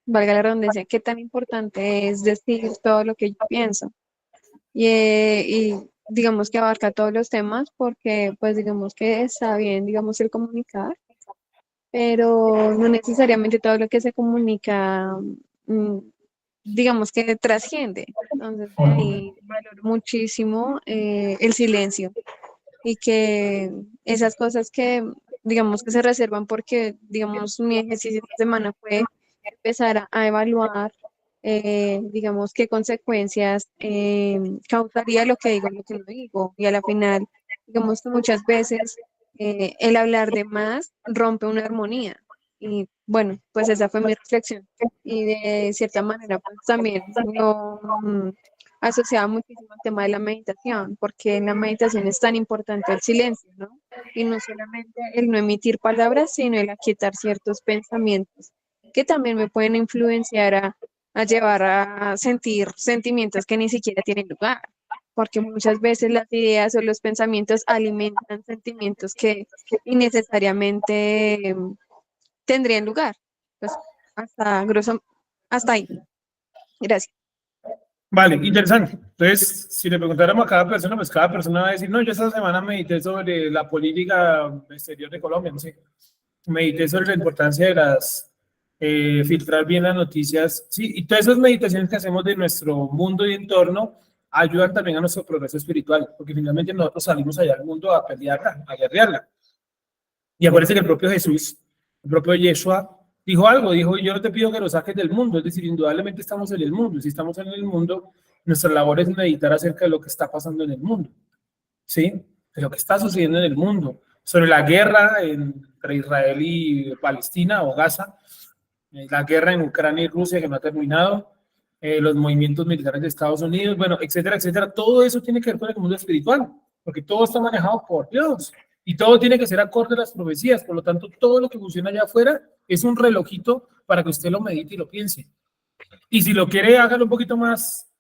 valga la redundancia, qué tan importante es decir todo lo que yo pienso. Y digamos que abarca todos los temas porque pues digamos que está bien, digamos, el comunicar, pero no necesariamente todo lo que se comunica, mm, digamos que trasciende. Entonces, ahí valoro muchísimo el silencio y que esas cosas que, digamos, que se reservan porque, digamos, mi ejercicio esta semana fue empezar a evaluar, digamos, qué consecuencias causaría lo que digo, lo que no digo. Y a la final, digamos que muchas veces el hablar de más rompe una armonía. Y bueno, pues esa fue mi reflexión. Y de cierta manera, pues también lo asociaba muchísimo al tema de la meditación, porque en la meditación es tan importante el silencio, ¿no? Y no solamente el no emitir palabras, sino el aquietar ciertos pensamientos que también me pueden influenciar a llevar a sentir sentimientos que ni siquiera tienen lugar, porque muchas veces las ideas o los pensamientos alimentan sentimientos que innecesariamente tendrían lugar. Pues hasta ahí. Gracias. Vale, interesante. Entonces, si le preguntáramos a cada persona, pues cada persona va a decir, no, yo esta semana medité sobre la política exterior de Colombia, no sé. Medité sobre la importancia de filtrar bien las noticias, sí, y todas esas meditaciones que hacemos de nuestro mundo y entorno ayudan también a nuestro progreso espiritual, porque finalmente nosotros salimos allá al mundo a pelearla, a guerrearla. Y acuérdense que el propio Jesús, el propio Yeshua, dijo algo, dijo, yo no te pido que lo saques del mundo, es decir, indudablemente estamos en el mundo, si estamos en el mundo, nuestra labor es meditar acerca de lo que está pasando en el mundo, ¿sí? De lo que está sucediendo en el mundo, sobre la guerra entre Israel y Palestina o Gaza, la guerra en Ucrania y Rusia que no ha terminado, los movimientos militares de Estados Unidos, bueno, etcétera, etcétera. Todo eso tiene que ver con el mundo espiritual, porque todo está manejado por Dios y todo tiene que ser acorde a las profecías. Por lo tanto, todo lo que funciona allá afuera es un relojito para que usted lo medite y lo piense. Y si lo quiere, hágalo un poquito más,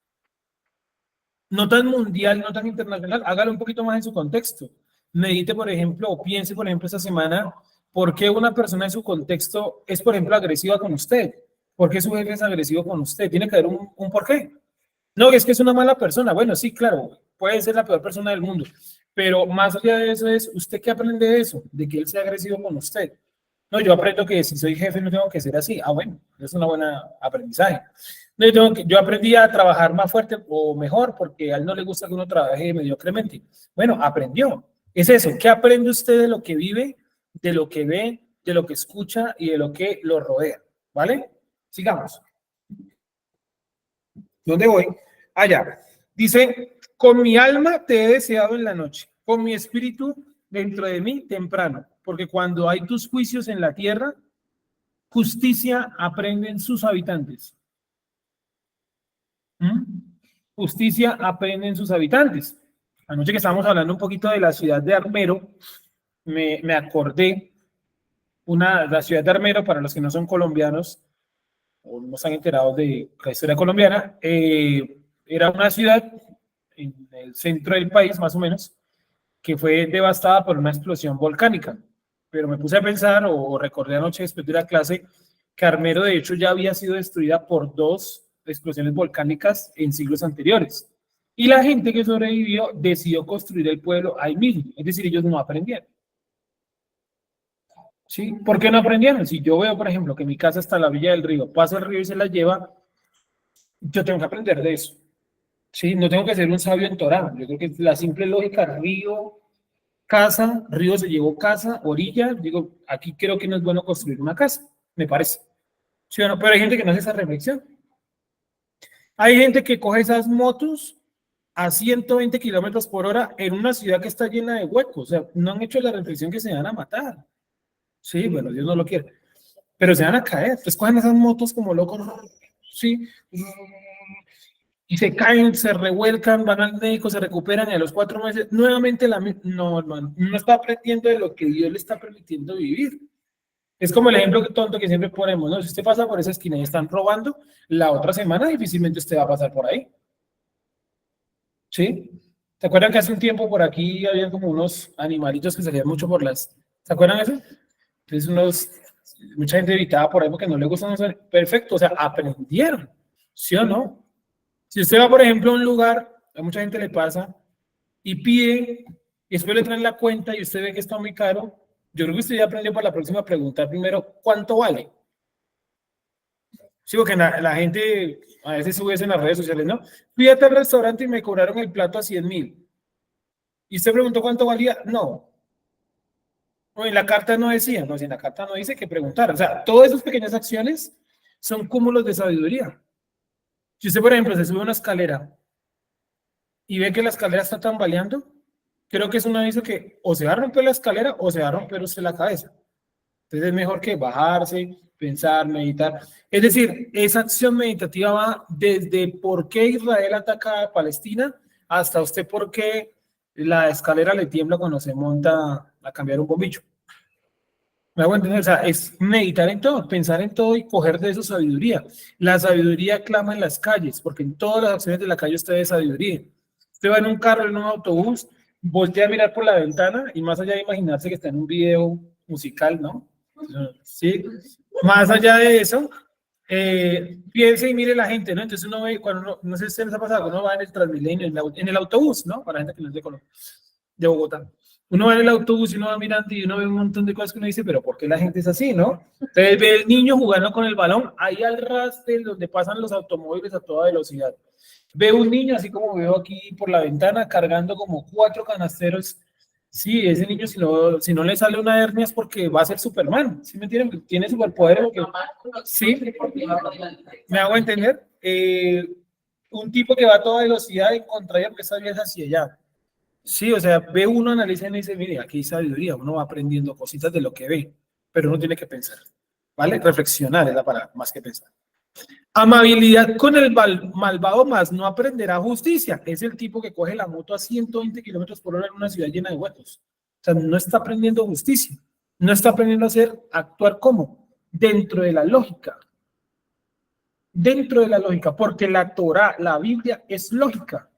no tan mundial, no tan internacional, hágalo un poquito más en su contexto. Medite, por ejemplo, o piense, por ejemplo, esta semana, ¿por qué una persona en su contexto es, por ejemplo, agresiva con usted? ¿Por qué su jefe es agresivo con usted? Tiene que haber un por qué. No, es que es una mala persona. Bueno, sí, claro, puede ser la peor persona del mundo. Pero más allá de eso es, ¿usted qué aprende de eso? De que él sea agresivo con usted. No, yo aprendo que si soy jefe no tengo que ser así. Ah, bueno, es una buena aprendizaje. No, yo aprendí a trabajar más fuerte o mejor porque a él no le gusta que uno trabaje mediocremente. Bueno, aprendió. Es eso. ¿Qué aprende usted de lo que vive, de lo que ve, de lo que escucha y de lo que lo rodea? ¿Vale? Sigamos. ¿Dónde voy? Allá. Dice, con mi alma te he deseado en la noche, con mi espíritu dentro de mí temprano, porque cuando hay tus juicios en la tierra, justicia aprenden sus habitantes. Justicia aprenden sus habitantes. Anoche que estábamos hablando un poquito de la ciudad de Armero, me acordé, la ciudad de Armero, para los que no son colombianos, o no están enterados de la historia colombiana, era una ciudad en el centro del país, más o menos, que fue devastada por una explosión volcánica. Pero me puse a pensar, o recordé anoche después de la clase, que Armero de hecho ya había sido destruida por 2 explosiones volcánicas en siglos anteriores. Y la gente que sobrevivió decidió construir el pueblo ahí mismo, es decir, ellos no aprendieron. ¿Sí? ¿Por qué no aprendieron? Si yo veo, por ejemplo, que mi casa está a la orilla del río, paso el río y se la lleva, yo tengo que aprender de eso. ¿Sí? No tengo que ser un sabio en Torá. Yo creo que la simple lógica, río, casa, río se llevó casa, orilla, digo, aquí creo que no es bueno construir una casa, me parece. ¿Sí o no? Pero hay gente que no hace esa reflexión. Hay gente que coge esas motos a 120 kilómetros por hora en una ciudad que está llena de huecos. O sea, no han hecho la reflexión que se van a matar. Sí, bueno, Dios no lo quiere. Pero se van a caer. Entonces cogen esas motos como locos. Sí. Y se caen, se revuelcan, van al médico, se recuperan y a los 4 meses nuevamente no, hermano, no está aprendiendo de lo que Dios le está permitiendo vivir. Es como el ejemplo tonto que siempre ponemos, ¿no? Si usted pasa por esa esquina y están robando, la otra semana difícilmente usted va a pasar por ahí. ¿Sí? ¿Se acuerdan que hace un tiempo por aquí había como unos animalitos que salían mucho por las... ¿Se acuerdan de eso? Entonces mucha gente evitaba por ahí porque no le gustan. Perfecto, o sea, aprendieron, ¿sí o no? Si usted va, por ejemplo, a un lugar, a mucha gente le pasa, y pide, y después le traen la cuenta y usted ve que está muy caro, yo creo que usted ya aprendió para la próxima preguntar primero, ¿cuánto vale? Sí, porque la gente a veces sube eso en las redes sociales, ¿no? Fui a tal restaurante y me cobraron el plato a 100.000. ¿Y usted preguntó cuánto valía? No. No, en la carta no decía, no, si en la carta no dice que preguntar. O sea, todas esas pequeñas acciones son cúmulos de sabiduría. Si usted, por ejemplo, se sube a una escalera y ve que la escalera está tambaleando, creo que es un aviso que o se va a romper la escalera o se va a romper usted la cabeza. Entonces es mejor que bajarse, pensar, meditar. Es decir, esa acción meditativa va desde por qué Israel ataca a Palestina hasta usted por qué la escalera le tiembla cuando se monta a cambiar un bombillo. ¿Me hago entender? O sea, es meditar en todo, pensar en todo y coger de eso sabiduría. La sabiduría clama en las calles, porque en todas las acciones de la calle usted ve sabiduría. Usted va en un carro, en un autobús, voltea a mirar por la ventana y más allá de imaginarse que está en un video musical, ¿no? Sí. Más allá de eso, piense y mire la gente, ¿no? Entonces uno ve, cuando no sé si se les ha pasado, uno va en el Transmilenio, en el autobús, ¿no? Para la gente que no es de Colombia, de Bogotá. Uno va en el autobús y uno va mirando y uno ve un montón de cosas que uno dice, pero ¿por qué la gente es así, no? Entonces ve el niño jugando con el balón ahí al ras de donde pasan los automóviles a toda velocidad. Ve un niño, así como veo aquí por la ventana, cargando como 4 canasteros. Sí, ese niño si no le sale una hernia es porque va a ser Superman, ¿sí me entienden? Tiene superpoderes. Sí, me hago entender. Un tipo que va a toda velocidad en contraria porque esa vía es hacia allá. Sí, o sea, ve uno, analiza y dice, mire, aquí hay sabiduría, uno va aprendiendo cositas de lo que ve, pero uno tiene que pensar, ¿vale? Reflexionar es la palabra, más que pensar. Amabilidad con el malvado más no aprenderá justicia. Es el tipo que coge la moto a 120 kilómetros por hora en una ciudad llena de huecos. O sea, no está aprendiendo justicia, no está aprendiendo a actuar como, dentro de la lógica. Dentro de la lógica, porque la Torá, la Biblia es lógica.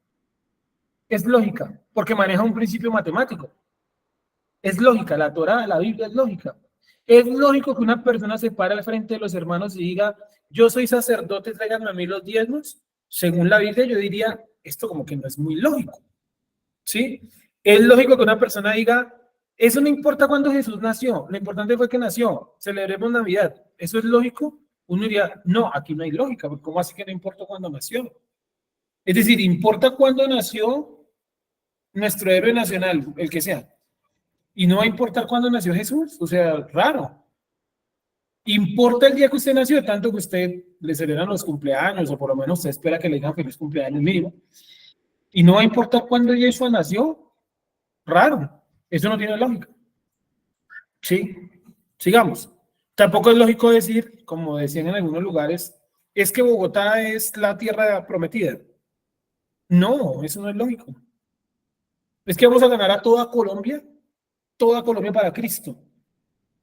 Es lógica, porque maneja un principio matemático. Es lógica, la Torá, la Biblia es lógica. Es lógico que una persona se pare al frente de los hermanos y diga, yo soy sacerdote, tráiganme a mí los diezmos. Según la Biblia, yo diría, esto como que no es muy lógico. ¿Sí? Es lógico que una persona diga, eso no importa cuándo Jesús nació, lo importante fue que nació, celebremos Navidad. ¿Eso es lógico? Uno diría, no, aquí no hay lógica, porque ¿cómo así que no importa cuándo nació? Es decir, importa cuándo nació nuestro héroe nacional, el que sea. Y no va a importar cuándo nació Jesús, o sea, raro. Importa el día que usted nació, tanto que usted le celebran los cumpleaños, o por lo menos usted espera que le digan feliz cumpleaños mínimo. Y no va a importar cuándo Yeshua nació, raro. Eso no tiene lógica. Sí, sigamos. Tampoco es lógico decir, como decían en algunos lugares, es que Bogotá es la tierra prometida. No, eso no es lógico. Es que vamos a ganar a toda Colombia para Cristo,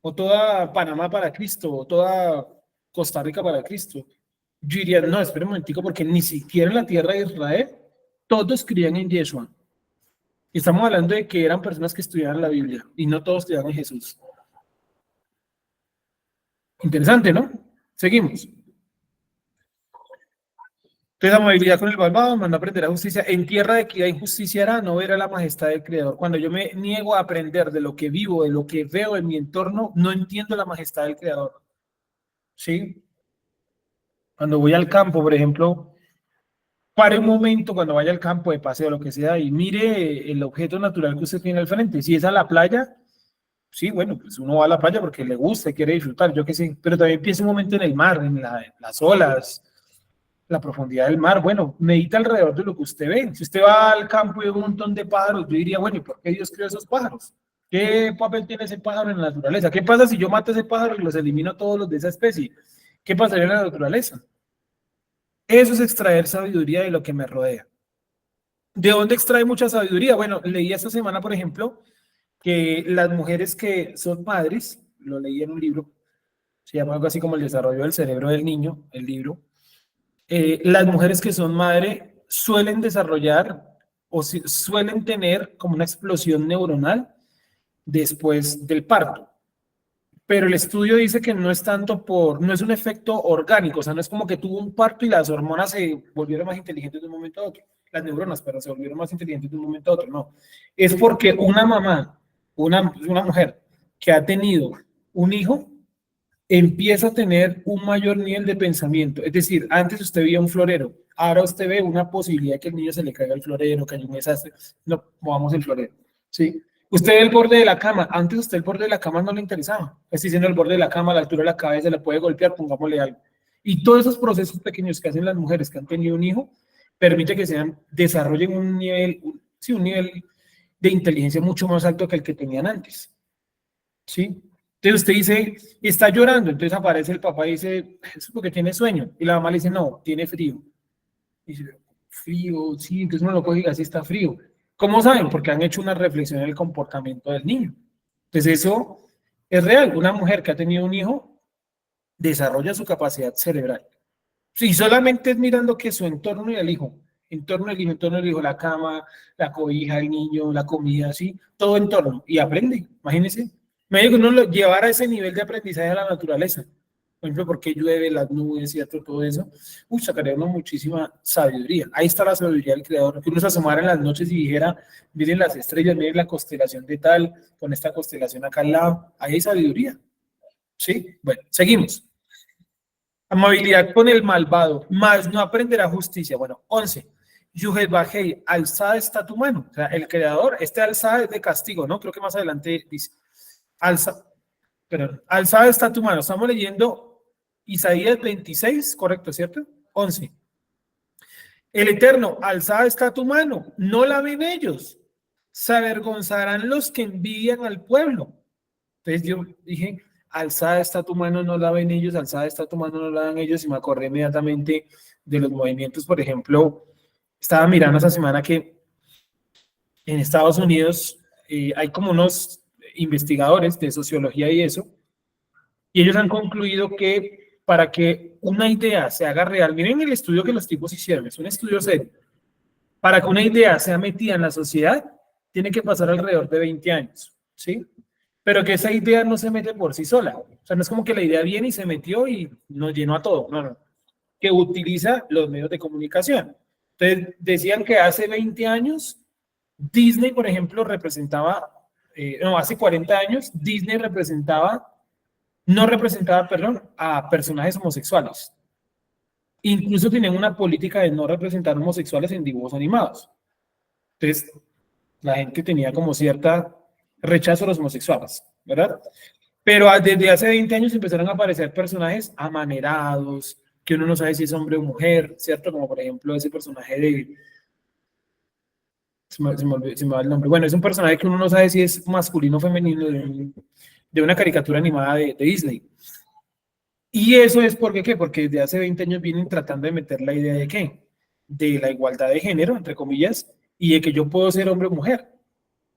o toda Panamá para Cristo, o toda Costa Rica para Cristo. Yo diría, no, espera un momentico, porque ni siquiera en la tierra de Israel todos creían en Yeshua. Y estamos hablando de que eran personas que estudiaban la Biblia, y no todos estudiaban en Jesús. Interesante, ¿no? Seguimos. Entonces, amabilidad con el malvado, mandó a aprender a justicia. En tierra de equidad y justicia hará, no verá la majestad del Creador. Cuando yo me niego a aprender de lo que vivo, de lo que veo en mi entorno, no entiendo la majestad del Creador. ¿Sí? Cuando voy al campo, por ejemplo, pare un momento cuando vaya al campo de paseo, lo que sea, y mire el objeto natural que usted tiene al frente. Si es a la playa, sí, bueno, pues uno va a la playa porque le gusta, quiere disfrutar, yo qué sé, pero también piensa un momento en el mar, en las olas, la profundidad del mar. Bueno, medita alrededor de lo que usted ve. Si usted va al campo y ve un montón de pájaros, yo diría, bueno, ¿y por qué Dios creó esos pájaros? ¿Qué papel tiene ese pájaro en la naturaleza? ¿Qué pasa si yo mato a ese pájaro y los elimino todos los de esa especie? ¿Qué pasaría en la naturaleza? Eso es extraer sabiduría de lo que me rodea. ¿De dónde extrae mucha sabiduría? Bueno, leí esta semana, por ejemplo, que las mujeres que son madres, lo leí en un libro, se llama algo así como el desarrollo del cerebro del niño, el libro. Las mujeres que son madre suelen desarrollar o suelen tener como una explosión neuronal después del parto. Pero el estudio dice que no es tanto no es un efecto orgánico, o sea, no es como que tuvo un parto y las hormonas se volvieron más inteligentes de un momento a otro, las neuronas, pero se volvieron más inteligentes de un momento a otro, no. Es porque una mamá, una mujer que ha tenido un hijo, empieza a tener un mayor nivel de pensamiento. Es decir, antes usted veía un florero, ahora usted ve una posibilidad de que el niño se le caiga el florero, que haya un desastre. No, movamos el florero. ¿Sí? Usted ve el borde de la cama, antes usted el borde de la cama no le interesaba. Estoy diciendo el borde de la cama, a la altura de la cabeza, le puede golpear, pongámosle algo. Y todos esos procesos pequeños que hacen las mujeres que han tenido un hijo, permite que desarrollen un nivel, un nivel de inteligencia mucho más alto que el que tenían antes. ¿Sí? Entonces usted dice, está llorando, entonces aparece el papá y dice, eso es porque tiene sueño. Y la mamá le dice, no, tiene frío. Y dice, frío, sí, entonces uno lo coge y así está frío. ¿Cómo saben? Porque han hecho una reflexión en el comportamiento del niño. Entonces eso es real. Una mujer que ha tenido un hijo desarrolla su capacidad cerebral. Y solamente es mirando que su entorno y el hijo, entorno del hijo, la cama, la cobija, el niño, la comida, así, todo entorno. Y aprende, imagínense. Me digo que uno lo llevar a ese nivel de aprendizaje a la naturaleza. Por ejemplo, por qué llueve, las nubes y todo eso. Sacaría uno muchísima sabiduría. Ahí está la sabiduría del creador. Que uno se asomara en las noches y dijera, miren las estrellas, miren la constelación de tal, con esta constelación acá al lado. Ahí hay sabiduría. ¿Sí? Bueno, seguimos. Amabilidad con el malvado, más no aprenderá justicia. Bueno, 11. Yuhet Bajei, alzada está tu mano. O sea, el creador, alzada es de castigo, ¿no? Creo que más adelante dice, alzada está tu mano. Estamos leyendo Isaías 26, correcto, ¿cierto? 11. El Eterno, alzada está tu mano, no la ven ellos. Se avergonzarán los que envidian al pueblo. Entonces yo dije, alzada está tu mano, no la ven ellos, alzada está tu mano, no la ven ellos, y me acordé inmediatamente de los movimientos. Por ejemplo, estaba mirando esta semana que en Estados Unidos hay como unos investigadores de sociología y eso, y ellos han concluido que para que una idea se haga real, miren el estudio que los tipos hicieron, es un estudio serio, para que una idea sea metida en la sociedad, tiene que pasar alrededor de 20 años, ¿sí? Pero que esa idea no se mete por sí sola. O sea, no es como que la idea viene y se metió y nos llenó a todo. No, no. Que utiliza los medios de comunicación. Entonces, decían que hace 20 años, Disney, por ejemplo, representaba, hace 40 años, Disney no representaba, perdón, a personajes homosexuales. Incluso tenían una política de no representar homosexuales en dibujos animados. Entonces, la gente tenía como cierta rechazo a los homosexuales, ¿verdad? Pero desde hace 20 años empezaron a aparecer personajes amanerados, que uno no sabe si es hombre o mujer, ¿cierto? Como por ejemplo ese personaje de... Se me va el nombre. Bueno, es un personaje que uno no sabe si es masculino o femenino de una caricatura animada de Disney. Y eso es porque, ¿qué? Porque desde hace 20 años vienen tratando de meter la idea de ¿qué? De la igualdad de género, entre comillas, y de que yo puedo ser hombre o mujer.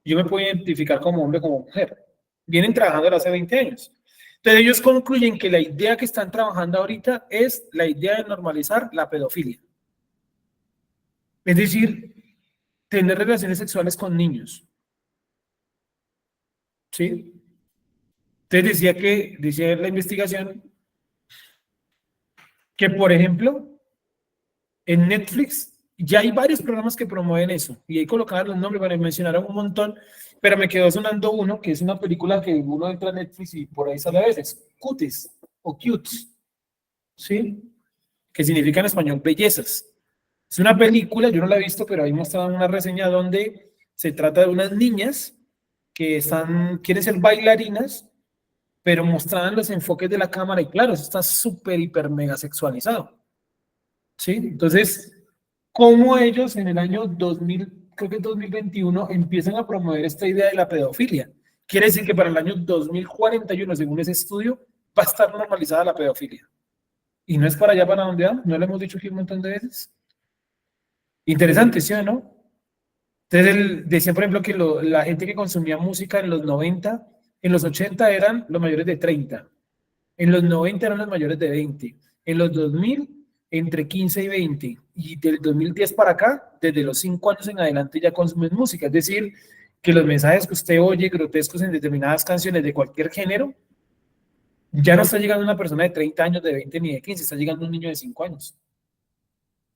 Yo me puedo identificar como hombre o como mujer. Vienen trabajando hace 20 años. Entonces ellos concluyen que la idea que están trabajando ahorita es la idea de normalizar la pedofilia. Es decir, tener relaciones sexuales con niños. ¿Sí? Entonces decía la investigación que, por ejemplo, En Netflix ya hay varios programas que promueven eso, y ahí colocaban los nombres, para mencionar un montón, pero me quedó sonando uno, que es una película que uno entra a Netflix y por ahí sale a veces, Cuties o Cutes, ¿sí? Que significa en español bellezas. Es una película, yo no la he visto, pero ahí mostraban una reseña donde se trata de unas niñas que quieren ser bailarinas, pero mostraban los enfoques de la cámara y claro, eso está súper, hiper, mega sexualizado. ¿Sí? Entonces, ¿cómo ellos en el año 2000, creo que 2021, empiezan a promover esta idea de la pedofilia? Quiere decir que para el año 2041, según ese estudio, va a estar normalizada la pedofilia. Y no es para allá para donde vamos, no lo hemos dicho aquí un montón de veces. Interesante, ¿sí o no? Entonces, decían, por ejemplo, que la gente que consumía música en los 90, en los 80 eran los mayores de 30, en los 90 eran los mayores de 20, en los 2000 entre 15 y 20, y del 2010 para acá, desde los 5 años en adelante ya consumen música, es decir, que los mensajes que usted oye grotescos en determinadas canciones de cualquier género, ya no está llegando una persona de 30 años, de 20 ni de 15, está llegando un niño de 5 años.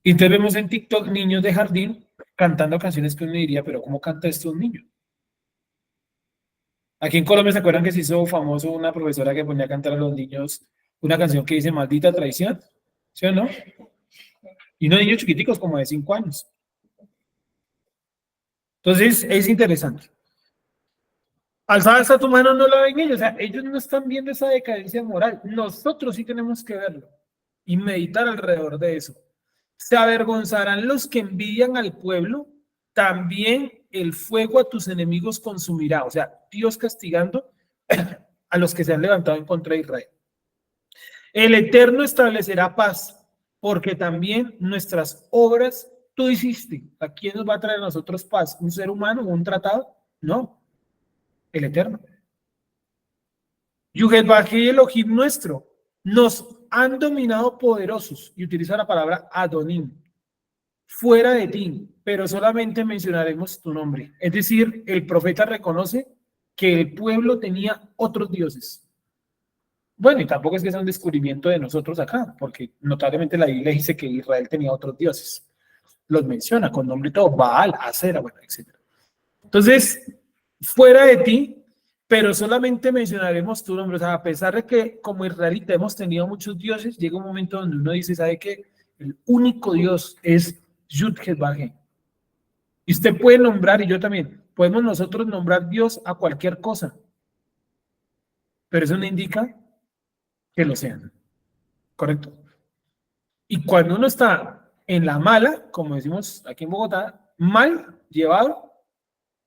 Y entonces vemos en TikTok niños de jardín cantando canciones que uno diría, pero ¿cómo canta esto un niño? Aquí en Colombia, ¿se acuerdan que se hizo famoso una profesora que ponía a cantar a los niños una canción que dice maldita traición? ¿Sí o no? Y unos niños chiquiticos como de 5 años. Entonces, es interesante. Alzada está tu mano, no la ven ellos. O sea, ellos no están viendo esa decadencia moral. Nosotros sí tenemos que verlo y meditar alrededor de eso. Se avergonzarán los que envidian al pueblo, también el fuego a tus enemigos consumirá. O sea, Dios castigando a los que se han levantado en contra de Israel. El Eterno establecerá paz, porque también nuestras obras tú hiciste. ¿A quién nos va a traer a nosotros paz? ¿Un ser humano o un tratado? No, el Eterno. Yuhet-Bajé y Elohim nuestro nos han dominado poderosos, y utiliza la palabra Adonim, fuera de ti, pero solamente mencionaremos tu nombre. Es decir, el profeta reconoce que el pueblo tenía otros dioses. Bueno, y tampoco es que sea un descubrimiento de nosotros acá, porque notablemente la Biblia dice que Israel tenía otros dioses. Los menciona con nombre y todo, Baal, Acera, bueno, etc. Entonces, fuera de ti, pero solamente mencionaremos tu nombre. O sea, a pesar de que como israelita hemos tenido muchos dioses, llega un momento donde uno dice, ¿sabe qué? El único Dios es Yud-Heh-Vah-Heh. Y usted puede nombrar, y yo también, podemos nosotros nombrar Dios a cualquier cosa, pero eso no indica que lo sean, ¿correcto? Y cuando uno está en la mala, como decimos aquí en Bogotá, mal llevado,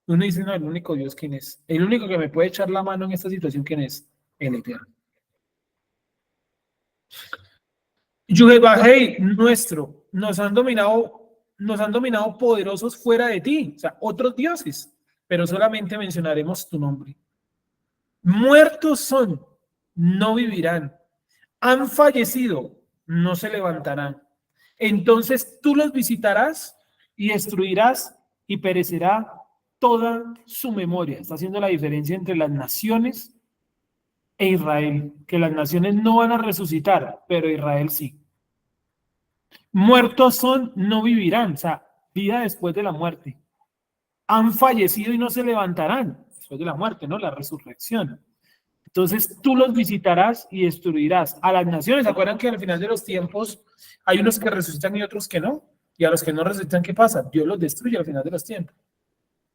uno dice, no, el único Dios, ¿quién es? El único que me puede echar la mano en esta situación, ¿quién es? El Eterno. Yuhet-Bajé nuestro, nos han dominado poderosos fuera de ti, o sea, otros dioses, pero solamente mencionaremos tu nombre. Muertos son, no vivirán. Han fallecido, no se levantarán. Entonces tú los visitarás y destruirás y perecerá toda su memoria. Está haciendo la diferencia entre las naciones e Israel, que las naciones no van a resucitar, pero Israel sí. Muertos son, no vivirán, o sea, vida después de la muerte. Han fallecido y no se levantarán después de la muerte, ¿no? La resurrección. Entonces tú los visitarás y destruirás a las naciones. ¿Se acuerdan que al final de los tiempos hay unos que resucitan y otros que no? Y a los que no resucitan, ¿qué pasa? Dios los destruye al final de los tiempos.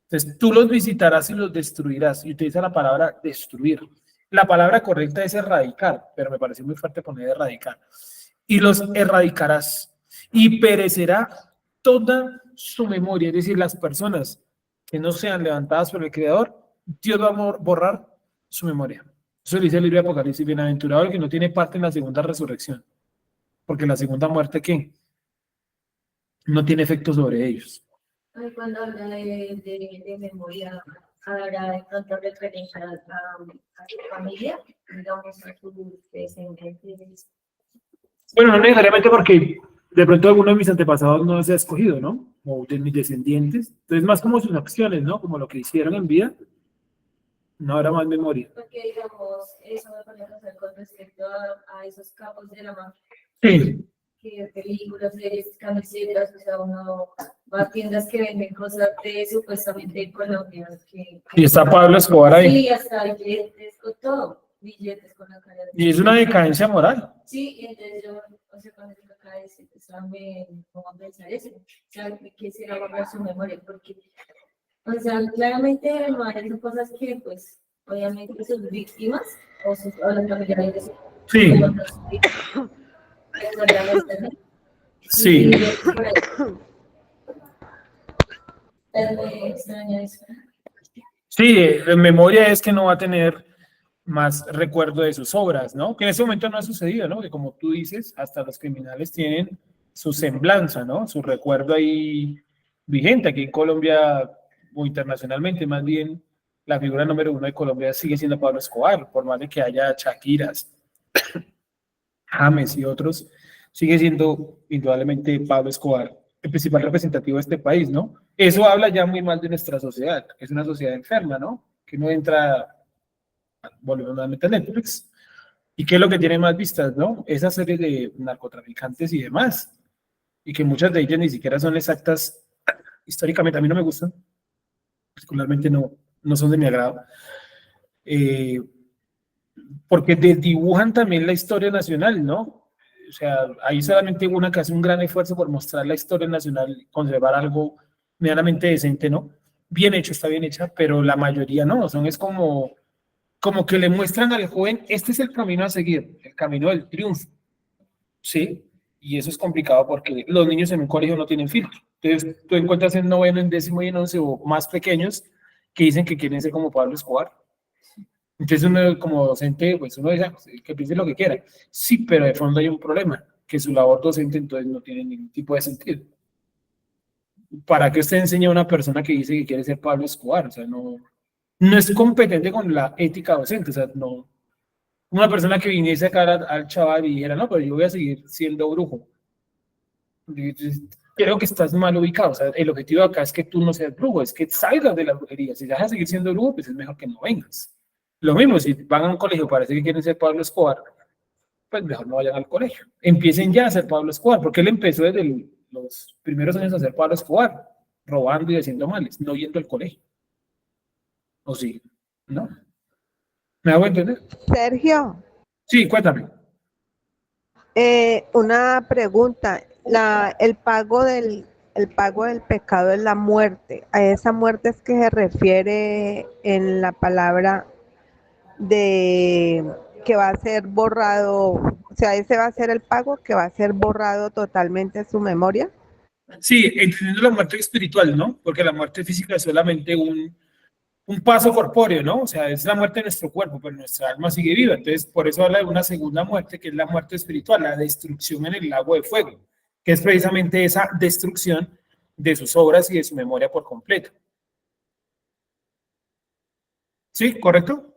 Entonces tú los visitarás y los destruirás. Y utiliza la palabra destruir. La palabra correcta es erradicar, pero me pareció muy fuerte poner erradicar. Y los erradicarás. Y perecerá toda su memoria. Es decir, las personas que no sean levantadas por el Creador, Dios va a borrar su memoria. Eso dice el libro de Apocalipsis, bienaventurado el que no tiene parte en la segunda resurrección, porque la segunda muerte, ¿qué? No tiene efecto sobre ellos. Cuando habla de memoria, habrá de pronto referencia a su familia, digamos, a sus descendientes. Bueno, no necesariamente porque de pronto alguno de mis antepasados no se ha escogido, ¿no? O de mis descendientes. Entonces, más como sus acciones, ¿no? Como lo que hicieron en vida. No habrá más memoria. Porque, digamos, eso me parece hacer con respecto a esos capos de la mafia. Sí. que películas, series, camisetas, o sea, uno va a tiendas que venden cosas de supuestamente de Colombia. Y está Pablo Escobar ahí. Sí, hasta billetes con todo, billetes con la cara de... Y es una decadencia moral. Sí, y entonces yo, o sea, cuando yo acá decía, o sea, me pongo a pensar eso, o sea, que será borrar su memoria, porque, o sea, claramente no hay cosas que, pues, obviamente sus víctimas o las familiares de sus Sí, recuerdan esto, ¿no? sí. Y por ahí, es muy extraño eso. Sí, en memoria es que no va a tener más recuerdo de sus obras, ¿no? Que en ese momento no ha sucedido, ¿no? Que como tú dices, hasta los criminales tienen su semblanza, ¿no? Su recuerdo ahí vigente. Aquí en Colombia o internacionalmente, más bien, la figura número uno de Colombia sigue siendo Pablo Escobar, por más de que haya Shakiras, James y otros, sigue siendo indudablemente Pablo Escobar el principal representativo de este país, ¿no? Eso habla ya muy mal de nuestra sociedad, que es una sociedad enferma, ¿no? Que no entra, volvemos nuevamente a Netflix, y qué es lo que tiene más vistas, ¿no? Esa serie de narcotraficantes y demás, y que muchas de ellas ni siquiera son exactas históricamente, a mí no me gustan, particularmente no son de mi agrado, eh, porque desdibujan también la historia nacional, ¿no? O sea, hay solamente una que hace un gran esfuerzo por mostrar la historia nacional, conservar algo medianamente decente, ¿no? Bien hecho, está bien hecha, pero la mayoría no, es como que le muestran al joven, este es el camino a seguir, el camino del triunfo, ¿sí? Y eso es complicado porque los niños en un colegio no tienen filtro. Entonces, tú encuentras en noveno, en décimo y en once o más pequeños que dicen que quieren ser como Pablo Escobar. Entonces uno como docente, pues uno dice que piense lo que quiera. Sí, pero de fondo hay un problema, que su labor docente entonces no tiene ningún tipo de sentido. ¿Para qué usted enseña a una persona que dice que quiere ser Pablo Escobar? O sea, no es competente con la ética docente. O sea, no. Una persona que viniese acá al chaval y dijera, no, pero yo voy a seguir siendo brujo. Creo que estás mal ubicado. O sea, el objetivo acá es que tú no seas brujo, es que salgas de la brujería. Si vas a seguir siendo brujo, pues es mejor que no vengas. Lo mismo, si van a un colegio, parece que quieren ser Pablo Escobar, pues mejor no vayan al colegio. Empiecen ya a ser Pablo Escobar, porque él empezó desde los primeros años a ser Pablo Escobar, robando y haciendo males, no yendo al colegio. ¿O sí? ¿No? ¿Me hago entender? Sergio, Sí, cuéntame. una pregunta. El pago del pecado es la muerte. ¿A esa muerte es que se refiere en la palabra de que va a ser borrado? O sea, ese va a ser el pago que va a ser borrado totalmente su memoria. Sí, entendiendo la muerte espiritual, ¿no? Porque la muerte física es solamente un paso corpóreo, ¿no? O sea, es la muerte de nuestro cuerpo, pero nuestra alma sigue viva. Entonces, por eso habla de una segunda muerte, que es la muerte espiritual, la destrucción en el lago de fuego, que es precisamente esa destrucción de sus obras y de su memoria por completo. ¿Sí? ¿Correcto?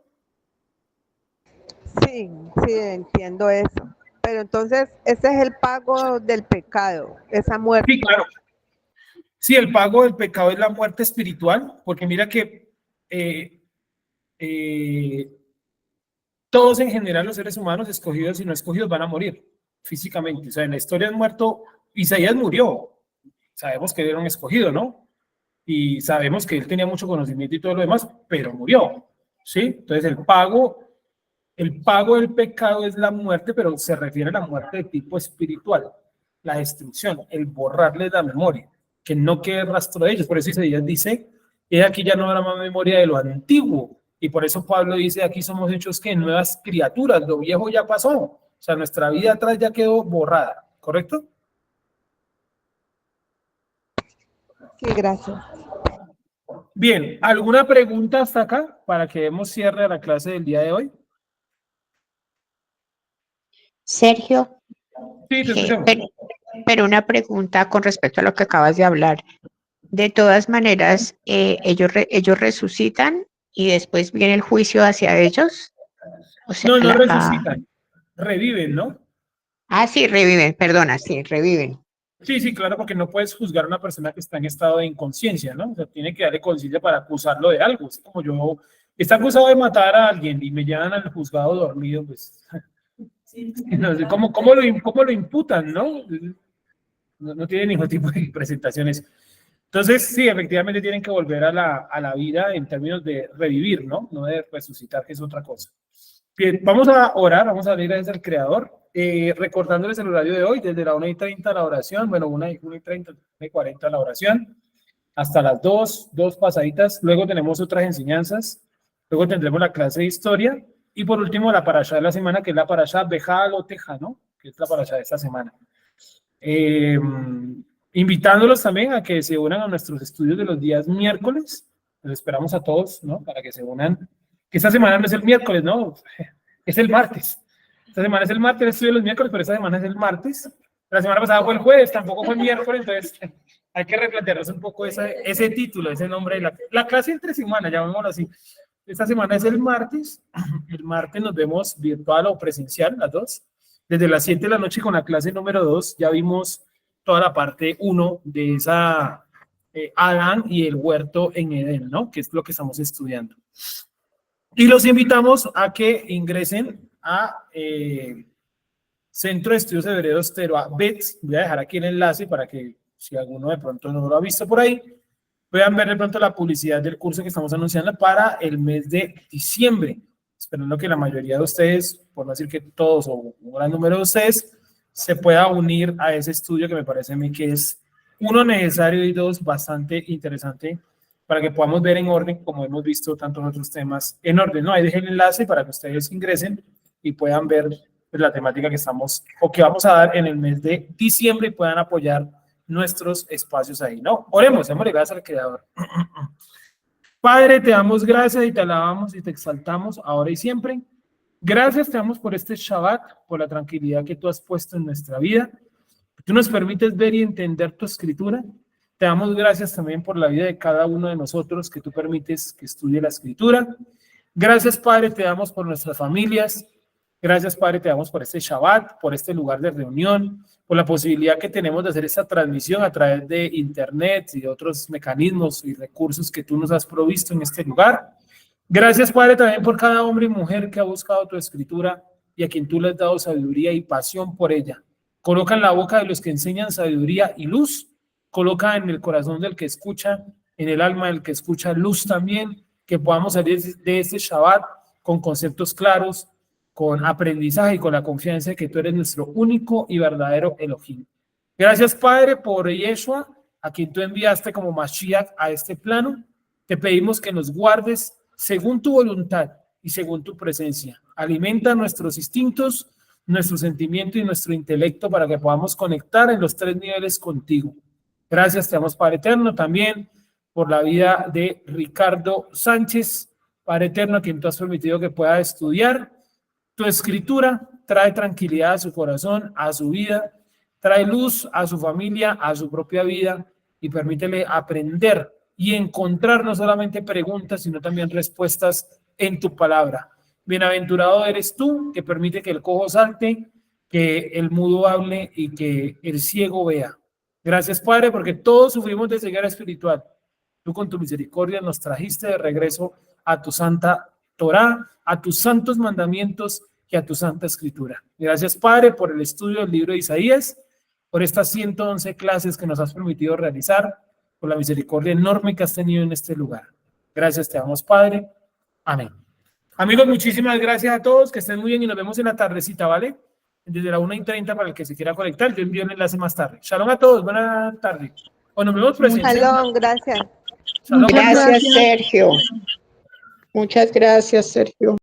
Sí, sí, entiendo eso. Pero entonces, ese es el pago del pecado, esa muerte. Sí, claro. Sí, el pago del pecado es la muerte espiritual, porque mira que todos en general los seres humanos, escogidos y no escogidos, van a morir físicamente. O sea, en la historia han muerto, Isaías murió, sabemos que era un escogido, ¿no? Y sabemos que él tenía mucho conocimiento y todo lo demás, pero murió, ¿sí? Entonces el pago del pecado es la muerte, pero se refiere a la muerte de tipo espiritual, la destrucción, el borrarles la memoria, que no quede rastro de ellos. Por eso Isaías dice, he aquí ya no habrá más memoria de lo antiguo. Y por eso Pablo dice, aquí somos hechos que nuevas criaturas, lo viejo ya pasó. O sea, nuestra vida atrás ya quedó borrada, ¿correcto? Sí, gracias. Bien, ¿alguna pregunta hasta acá para que demos cierre a la clase del día de hoy? Sergio, Sí, te escuchamos. pero una pregunta con respecto a lo que acabas de hablar. De todas maneras, ellos resucitan y después viene el juicio hacia ellos. O sea, No resucitan, reviven, ¿no? sí, reviven, perdona, sí, reviven. Sí, sí, claro, porque no puedes juzgar a una persona que está en estado de inconsciencia, ¿no? O sea, tiene que darle conciencia para acusarlo de algo. Es como yo, está acusado de matar a alguien y me llevan al juzgado dormido, pues No sé, ¿cómo lo imputan, no? No tiene ningún tipo de presentaciones. Entonces, sí, efectivamente tienen que volver a la vida en términos de revivir, ¿no? No de resucitar, que es otra cosa. Bien, vamos a orar, vamos a darle gracias al Creador, recordándoles el horario de hoy, desde la 1:30 la oración, bueno, 1:30, 1:40 la oración, hasta las 2 pasaditas, luego tenemos otras enseñanzas, luego tendremos la clase de historia, y por último la parashá de la semana, que es la parashá Bejal o Teja, ¿no? Que es la parashá de esta semana. Invitándolos también a que se unan a nuestros estudios de los días miércoles, los esperamos a todos, ¿no? Para que se unan, que esta semana no es el miércoles, ¿no? Es el martes. Esta semana es el martes, el estudio de los miércoles, pero esta semana es el martes. La semana pasada fue el jueves, tampoco fue el miércoles, entonces hay que replantearnos un poco ese título, ese nombre de la clase entre semana, llamémoslo así. Esta semana es el martes nos vemos virtual o presencial, las dos, desde las 7 de la noche con la clase número 2, ya vimos toda la parte 1 de esa Adán y el huerto en Edén, ¿no? Que es lo que estamos estudiando. Y los invitamos a que ingresen a Centro de Estudios Hebreos Teroa BETS. Voy a dejar aquí el enlace para que si alguno de pronto no lo ha visto por ahí, puedan ver de pronto la publicidad del curso que estamos anunciando para el mes de diciembre. Esperando que la mayoría de ustedes, por no decir que todos o un gran número de ustedes, se pueda unir a ese estudio que me parece a mí que es, uno, necesario y dos, bastante interesante para que podamos ver en orden, como hemos visto tantos otros temas en orden, ¿no? Ahí dejé el enlace para que ustedes ingresen y puedan ver la temática que estamos o que vamos a dar en el mes de diciembre y puedan apoyar nuestros espacios ahí, ¿no? Oremos, démosle gracias al Creador. Padre, te damos gracias y te alabamos y te exaltamos ahora y siempre. Gracias te damos por este Shabbat, por la tranquilidad que tú has puesto en nuestra vida. Tú nos permites ver y entender tu escritura. Te damos gracias también por la vida de cada uno de nosotros que tú permites que estudie la escritura. Gracias, Padre, te damos por nuestras familias. Gracias, Padre, te damos por este Shabbat, por este lugar de reunión, por la posibilidad que tenemos de hacer esta transmisión a través de Internet y de otros mecanismos y recursos que tú nos has provisto en este lugar. Gracias, Padre, también por cada hombre y mujer que ha buscado tu escritura y a quien tú le has dado sabiduría y pasión por ella. Coloca en la boca de los que enseñan sabiduría y luz. Coloca en el corazón del que escucha, en el alma del que escucha luz también, que podamos salir de este Shabbat con conceptos claros, con aprendizaje y con la confianza de que tú eres nuestro único y verdadero Elohim. Gracias, Padre, por Yeshua, a quien tú enviaste como Mashiach a este plano. Te pedimos que nos guardes según tu voluntad y según tu presencia. Alimenta nuestros instintos, nuestro sentimiento y nuestro intelecto para que podamos conectar en los 3 niveles contigo. Gracias, te damos, Padre eterno, también por la vida de Ricardo Sánchez, Padre eterno, a quien tú has permitido que pueda estudiar tu escritura. Trae tranquilidad a su corazón, a su vida, trae luz a su familia, a su propia vida y permítele aprender y encontrar no solamente preguntas, sino también respuestas en tu palabra. Bienaventurado eres tú, que permite que el cojo salte, que el mudo hable y que el ciego vea. Gracias, Padre, porque todos sufrimos de ceguera espiritual. Tú con tu misericordia nos trajiste de regreso a tu santa Torá, a tus santos mandamientos y a tu santa escritura. Gracias, Padre, por el estudio del libro de Isaías, por estas 111 clases que nos has permitido realizar, por la misericordia enorme que has tenido en este lugar. Gracias te damos, Padre. Amén. Amigos, muchísimas gracias a todos, que estén muy bien y nos vemos en la tardecita, ¿vale? Desde la 1:30 para el que se quiera conectar, yo envío el enlace más tarde. Shalom a todos, buena tarde. O nos vemos presencial. Shalom, gracias. Shalom. Gracias, Sergio. Muchas gracias, Sergio.